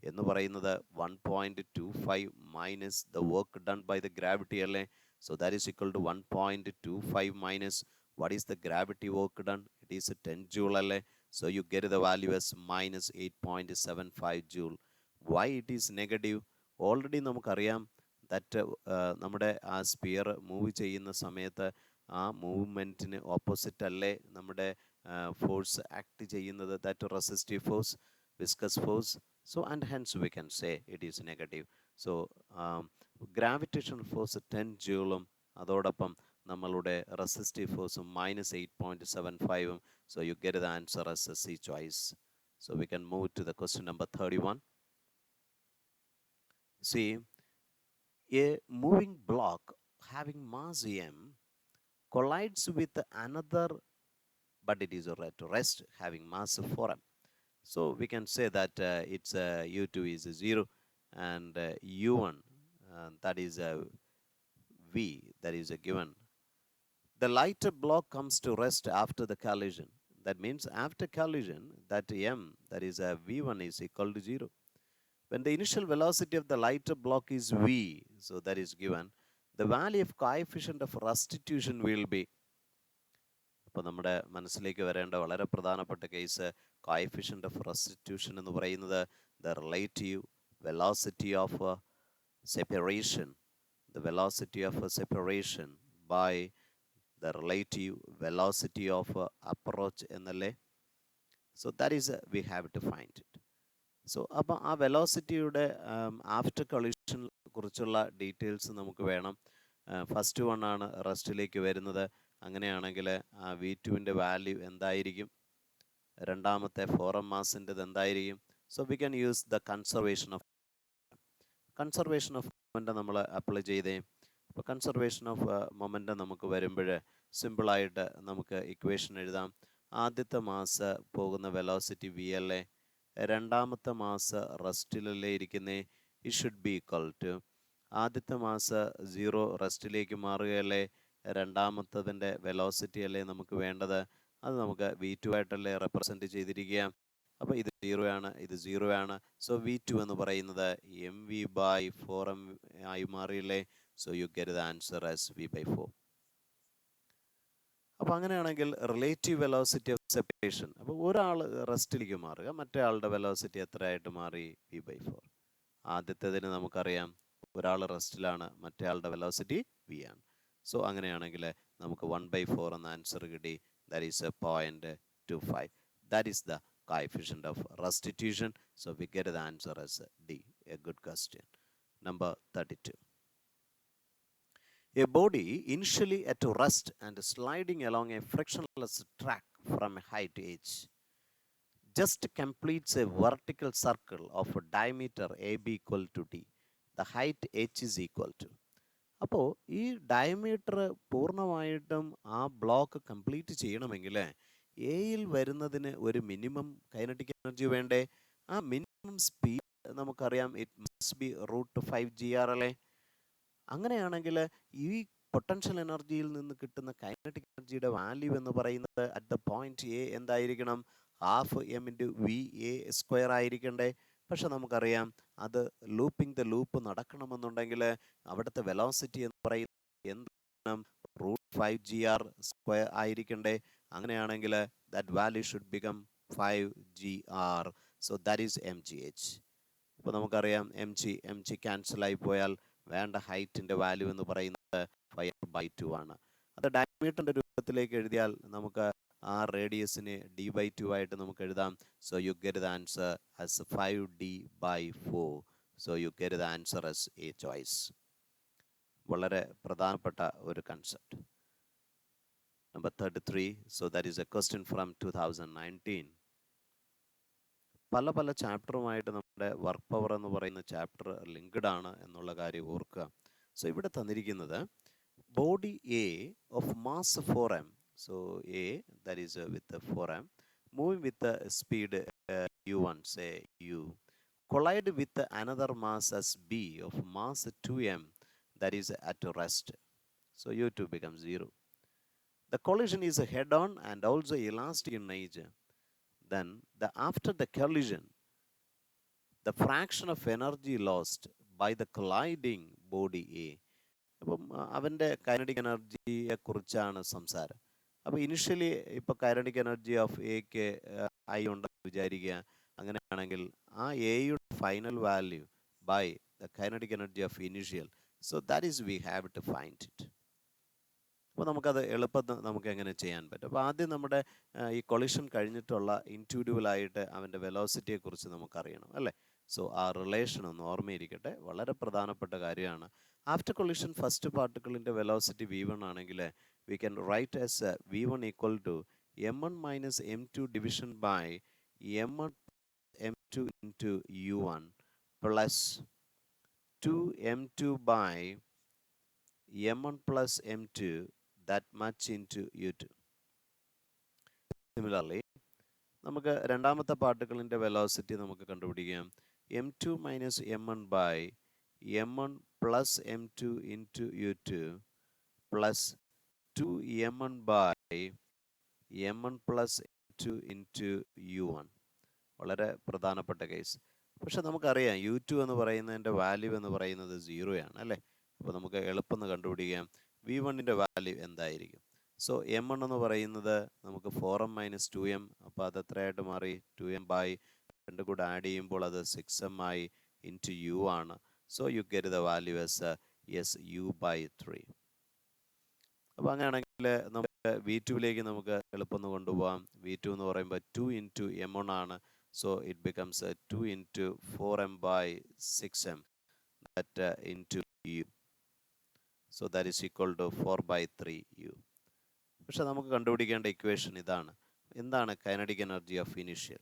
എന്ന് പറയുന്നത് 1.25 minus the work done by the gravity അല്ലേ. So that is equal to 1.25 minus what is the gravity work done? It is 10 joule അല്ലേ. So you get the value as minus 8.75 joule. Why it is negative? Already നമുക്കറിയാം that നമ്മുടെ ആ sphere move ചെയ്യുന്ന സമയത്ത് ആ മൂവ്മെൻറ്റിന് opposite അല്ലേ നമ്മുടെ force act ചെയ്യുന്നത്, that resistive force, viscous force. So and hence we can say it is negative. So gravitational force 10 ജൂളും അതോടൊപ്പം നമ്മളുടെ റെസിസ്റ്റീവ് ഫോഴ്സും minus 8.75. So you get the answer as a C choice. So we can move to the question number 31. See, a moving block having mass m collides with another, but it is at rest having mass 4m. So we can say that its u2 is 0 and u1 that is v, that is given. The lighter block comes to rest after the collision. That means after collision that m, that is v1 is equal to 0. When the initial velocity of the lighter block is v, so that is given, the value of coefficient of restitution will be. അപ്പോൾ നമ്മുടെ മനസ്സിലേക്ക് വരേണ്ട വളരെ പ്രധാനപ്പെട്ട case coefficient of restitution എന്ന് പറയുന്നത് the relative velocity of separation, the velocity of separation by the relative velocity of approach എന്നല്ലേ. So that is we have to find it. So അപ്പോൾ ആ വെലോസിറ്റിയുടെ ആഫ്റ്റർ കൊളീഷനെ കുറിച്ചുള്ള ഡീറ്റെയിൽസ് നമുക്ക് വേണം. ഫസ്റ്റ് വൺ ആണ് റെസ്റ്റിലേക്ക് വരുന്നത്. അങ്ങനെയാണെങ്കിൽ ആ v2-ൻ്റെ വാല്യൂ എന്തായിരിക്കും? രണ്ടാമത്തെ ഫോറം മാസിൻ്റെത് എന്തായിരിക്കും? So we can use the conservation of momentum നമ്മൾ അപ്ലൈ ചെയ്തേ. അപ്പോൾ കൺസർവേഷൻ ഓഫ് മൊമെൻ്റം നമുക്ക് വരുമ്പോൾ സിമ്പിളായിട്ട് നമുക്ക് ഇക്വേഷൻ എഴുതാം. ആദ്യത്തെ മാസ് പോകുന്ന വെലോസിറ്റി v അല്ലേ, രണ്ടാമത്തെ മാസ് റെസ്റ്റിലല്ലേ ഇരിക്കുന്നേ, it should be equal to ആദ്യത്തെ മാസ് 0 റെസ്റ്റിലേക്ക് മാറുകയല്ലേ, രണ്ടാമത്തതിൻ്റെ വെലോസിറ്റി അല്ലേ നമുക്ക് വേണ്ടത്, അത് നമുക്ക് v2 ആയിട്ടല്ലേ റെപ്രസെൻറ്റ് ചെയ്തിരിക്കുക. അപ്പോൾ ഇത് 0 ആണ്, ഇത് 0 ആണ്. സോ v2 എന്ന് പറയുന്നത് mv/4m ആയി മാറിയില്ലേ. So you get the answer as v/4. അപ്പോൾ അങ്ങനെയാണെങ്കിൽ റിലേറ്റീവ് വെലോസിറ്റി ഓഫ് സെപ്പറേഷൻ, അപ്പോൾ ഒരാൾ റെസ്റ്റിലേക്ക് മാറുക, മറ്റേ ആളുടെ വെലോസിറ്റി എത്രയായിട്ട് മാറി? v/4. ആദ്യത്തേതിന് നമുക്കറിയാം ഒരാൾ റെസ്റ്റിലാണ്, മറ്റേ ആളുടെ വെലോസിറ്റി v ആണ്. സോ അങ്ങനെയാണെങ്കിൽ നമുക്ക് 1/4 എന്ന ആൻസർ കിട്ടി. That is 0.25. That is the coefficient of restitution. So we get the answer as D. A good question. Number 32. A body initially at rest and sliding along a frictionless track from a height h just completes a vertical circle of a diameter AB equal to D. The height h is equal to. അപ്പോൾ ഈ diameter പൂർണ്ണമായിട്ടും ആ block complete ചെയ്യണമെങ്കിൽ എയിൽ വരുന്നതിന് ഒരു minimum kinetic energy വേണ്ടേ? ആ മിനിമം സ്പീഡ് നമുക്കറിയാം, ഇറ്റ് മസ്റ്റ് ബി √5gr അല്ലേ? അങ്ങനെയാണെങ്കിൽ ഈ പൊട്ടൻഷ്യൽ എനർജിയിൽ നിന്ന് കിട്ടുന്ന കൈനറ്റിക് എനർജിയുടെ വാല്യൂ എന്ന് പറയുന്നത് അറ്റ് ദ പോയിന്റ് എ എന്തായിരിക്കണം? ½ m/v(a)² ആയിരിക്കണ്ടേ? പക്ഷെ നമുക്കറിയാം അത് ലൂപ്പിംഗ് ദ ലൂപ്പ് നടക്കണമെന്നുണ്ടെങ്കിൽ അവിടുത്തെ വെലോസിറ്റി എന്ന് പറയുന്നത് എന്താണ്? √5gr² ആയിരിക്കണ്ടേ? അങ്ങനെയാണെങ്കിൽ that value should become 5gr. So that is mgh. അപ്പോൾ നമുക്കറിയാം mg ക്യാൻസൽ ആയി പോയാൽ വേണ്ട ഹൈറ്റിൻ്റെ വാല്യൂ എന്ന് പറയുന്നത് 5/2 ആണ്. അത് ഡയമീറ്ററിൻ്റെ രൂപത്തിലേക്ക് എഴുതിയാൽ നമുക്ക് ആ റേഡിയസിനെ d/2 ആയിട്ട് നമുക്ക് എഴുതാം. So you get the answer as 5d/4. So you get the answer as A choice. വളരെ പ്രധാനപ്പെട്ട ഒരു concept. Number 33. So that is a question from 2019. പല ചാപ്റ്ററുമായിട്ട് നമ്മുടെ വർക്ക് പവർ എന്ന് പറയുന്ന ചാപ്റ്റർ ലിങ്ക്ഡ് ആണ് എന്നുള്ള കാര്യം ഓർക്കുക. സോ ഇവിടെ തന്നിരിക്കുന്നത് body A of mass 4m. So A that is with 4m moving with speed u1, say u, collide with another mass as b of mass 2m that is at rest. So u2 becomes 0. The collision is head-on and also elastic in nature. Then after the collision, the fraction of energy lost by the colliding body A. അപ്പം അവൻ്റെ kinetic എനർജിയെ കുറിച്ചാണ് സംസാരം. അപ്പോൾ initially ഇപ്പോൾ kinetic energy of എക്ക് ഐ ഉണ്ടെന്ന് വിചാരിക്കുക. അങ്ങനെയാണെങ്കിൽ ആ എയുടെ final value by the kinetic energy of initial. So that is we have to find it. അപ്പോൾ നമുക്കത് എളുപ്പത്തിൽ നമുക്ക് എങ്ങനെ ചെയ്യാൻ പറ്റും? അപ്പോൾ ആദ്യം നമ്മുടെ ഈ കൊളിഷൻ കഴിഞ്ഞിട്ടുള്ള ഇൻറ്റ്യൂറ്റീവലായിട്ട് അവൻ്റെ വെലോസിറ്റിയെക്കുറിച്ച് നമുക്കറിയണം അല്ലേ? സോ ആ റിലേഷൻ ഒന്ന് ഓർമ്മയിരിക്കട്ടെ, വളരെ പ്രധാനപ്പെട്ട കാര്യമാണ്. ആഫ്റ്റർ കൊളിഷൻ ഫസ്റ്റ് പാർട്ടിക്കിളിൻ്റെ വെലോസിറ്റി v1 ആണെങ്കിൽ we can write as v1 equal to m1 minus m2 division by m1 m2 into u1 plus 2m2 by m1 plus m2 that much into u2. Similarly, നമുക്ക് രണ്ടാമത്തെ പാർട്ടിക്കിളിൻ്റെ velocity നമുക്ക് കണ്ടുപിടിക്കാം. m2 minus m1 by m1 plus m2 into u2 plus 2m1 by m1 plus m2 into u1. വളരെ പ്രധാനപ്പെട്ട case. പക്ഷെ നമുക്കറിയാം u2 എന്ന് പറയുന്നതിൻ്റെ വാല്യൂ എന്ന് പറയുന്നത് 0 ആണ് അല്ലേ? അപ്പോൾ നമുക്ക് എളുപ്പം കണ്ടുപിടിക്കാം v1ൻ്റെ വാല്യൂ എന്തായിരിക്കും. സോ m1 എന്ന് പറയുന്നത് നമുക്ക് 4m മൈനസ് 2m, അപ്പോൾ അത് എത്രയായിട്ട് മാറി? 2m ബൈ രണ്ടും കൂടെ ആഡ് ചെയ്യുമ്പോൾ അത് 6m ആയി ഇൻറ്റു u ആണ്. So you get the value S u/3. അപ്പോൾ അങ്ങനെയാണെങ്കിൽ നമുക്ക് v2ലേക്ക് നമുക്ക് എളുപ്പം കൊണ്ടുപോകാം. v2 എന്ന് പറയുമ്പോൾ 2 ഇൻറ്റു m1 ആണ്. So it becomes 2 into 4m by 6m that into u. So that is equal to 4/3u. പക്ഷെ നമുക്ക് കണ്ടുപിടിക്കേണ്ട ഇക്വേഷൻ ഇതാണ്. എന്താണ് kinetic energy of initial?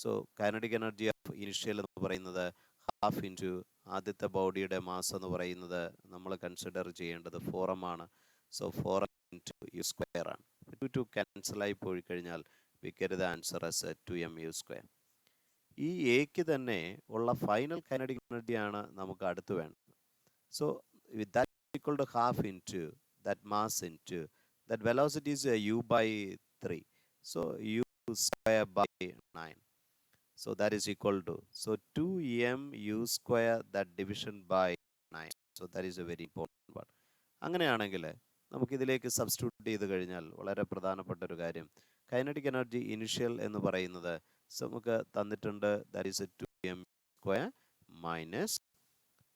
So kinetic energy of initial എന്ന് പറയുന്നത് ഹാഫ് ഇൻറ്റു ആദ്യത്തെ ബോഡിയുടെ മാസ് എന്ന് പറയുന്നത് നമ്മൾ കൺസിഡർ ചെയ്യേണ്ടത് 4m ആണ്. സോ 4m ഇൻറ്റു u² ആണ്. 2 ക്യാൻസലായി പോയി കഴിഞ്ഞാൽ we get the answer as 2mu². ഈ എക്ക് തന്നെ ഉള്ള ഫൈനൽ കൈനറ്റിക് എനർജിയാണ് നമുക്ക് അടുത്ത് വേണ്ടത്. So with that equal to half into that mass into that velocity is u/3. So u² by 9. So that is equal to 2mu² that division by 9. So that is a very important one. അങ്ങനെയാണെങ്കിൽ നമുക്കിതിലേക്ക് substitute ചെയ്ത് കഴിഞ്ഞാൽ വളരെ പ്രധാനപ്പെട്ട ഒരു കാര്യം, kinetic energy initial എന്ന് പറയുന്നത് നമുക്ക് തന്നിട്ടുണ്ട്, that is 2m square minus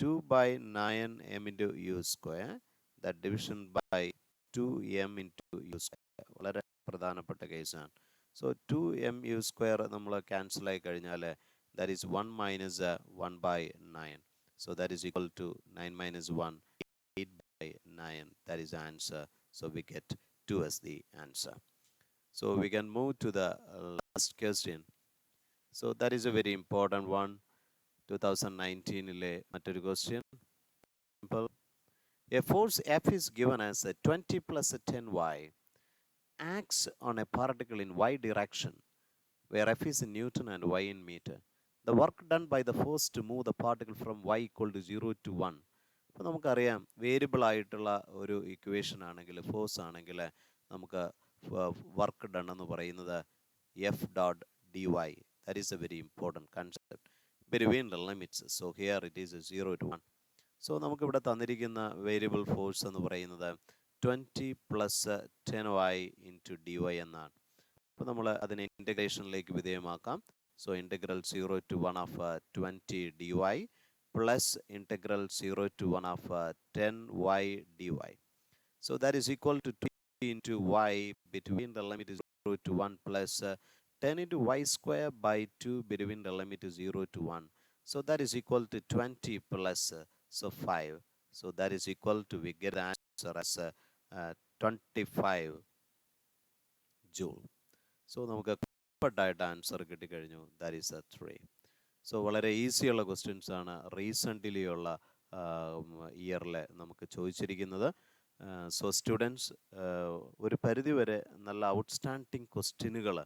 2 by 9m into u square, that division by 2m into u square. വളരെ പ്രധാനപ്പെട്ട കേസാണ്. സോ 2mu സ്ക്വയർ നമ്മൾ ക്യാൻസൽ ആയി കഴിഞ്ഞാൽ that is 1 minus 1 by 9. So that is equal to 9 minus 1, 8 by 9. That is the answer. So we get 2 as the answer. So we can move to the last question. So that is a very important one. 2019 മറ്റൊരു question. A force F is given as 20 plus 10y acts on a particle in y direction, where F is in Newton and y in meter. The work done by the force to move the particle from y equal to 0 to 1. അപ്പോൾ നമുക്കറിയാം, variable ആയിട്ടുള്ള ഒരു equation ആണെങ്കിൽ, force ആണെങ്കിൽ, നമുക്ക് work done എന്ന് പറയുന്നത് f dot d y. That is a very important concept between the limits. So here it is 0 to 1. സോ നമുക്കിവിടെ തന്നിരിക്കുന്ന വേരിയബിൾ ഫോഴ്സ് എന്ന് പറയുന്നത് 20 plus 10y into D Y എന്നാണ്. അപ്പോൾ നമ്മൾ അതിനെ ഇൻ്റഗ്രേഷനിലേക്ക് വിധേയമാക്കാം. So integral 0 to 1 of 20 dy plus integral 0 to 1 of 10y dy. So that is equal to 20 into y between the limit is 0 to 1 plus 10 into y square by 2 between the limit is 0 to 1. So that is equal to 20 plus 5. So that is equal to, we get the answer as 25 joule. So നമുക്ക് കംഫർട്ടായിട്ട് answer കിട്ടിക്കഴിഞ്ഞു. That is 3. So വളരെ ഈസിയുള്ള questions ആണ് recently ഉള്ള ഇയറിൽ നമുക്ക് ചോദിച്ചിരിക്കുന്നത്. സോ സ്റ്റുഡൻസ്, ഒരു പരിധിവരെ നല്ല ഔട്ട്സ്റ്റാൻഡിങ് ക്വസ്റ്റ്യനുകൾ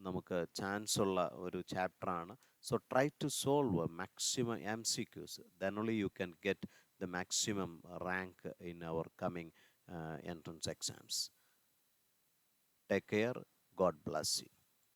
നമുക്ക് ചാൻസ് ഉള്ള ഒരു ചാപ്റ്ററാണ്. So try to solve maximum MCQs, then only you can get the maximum rank in our coming entrance exams. Take care. God bless you.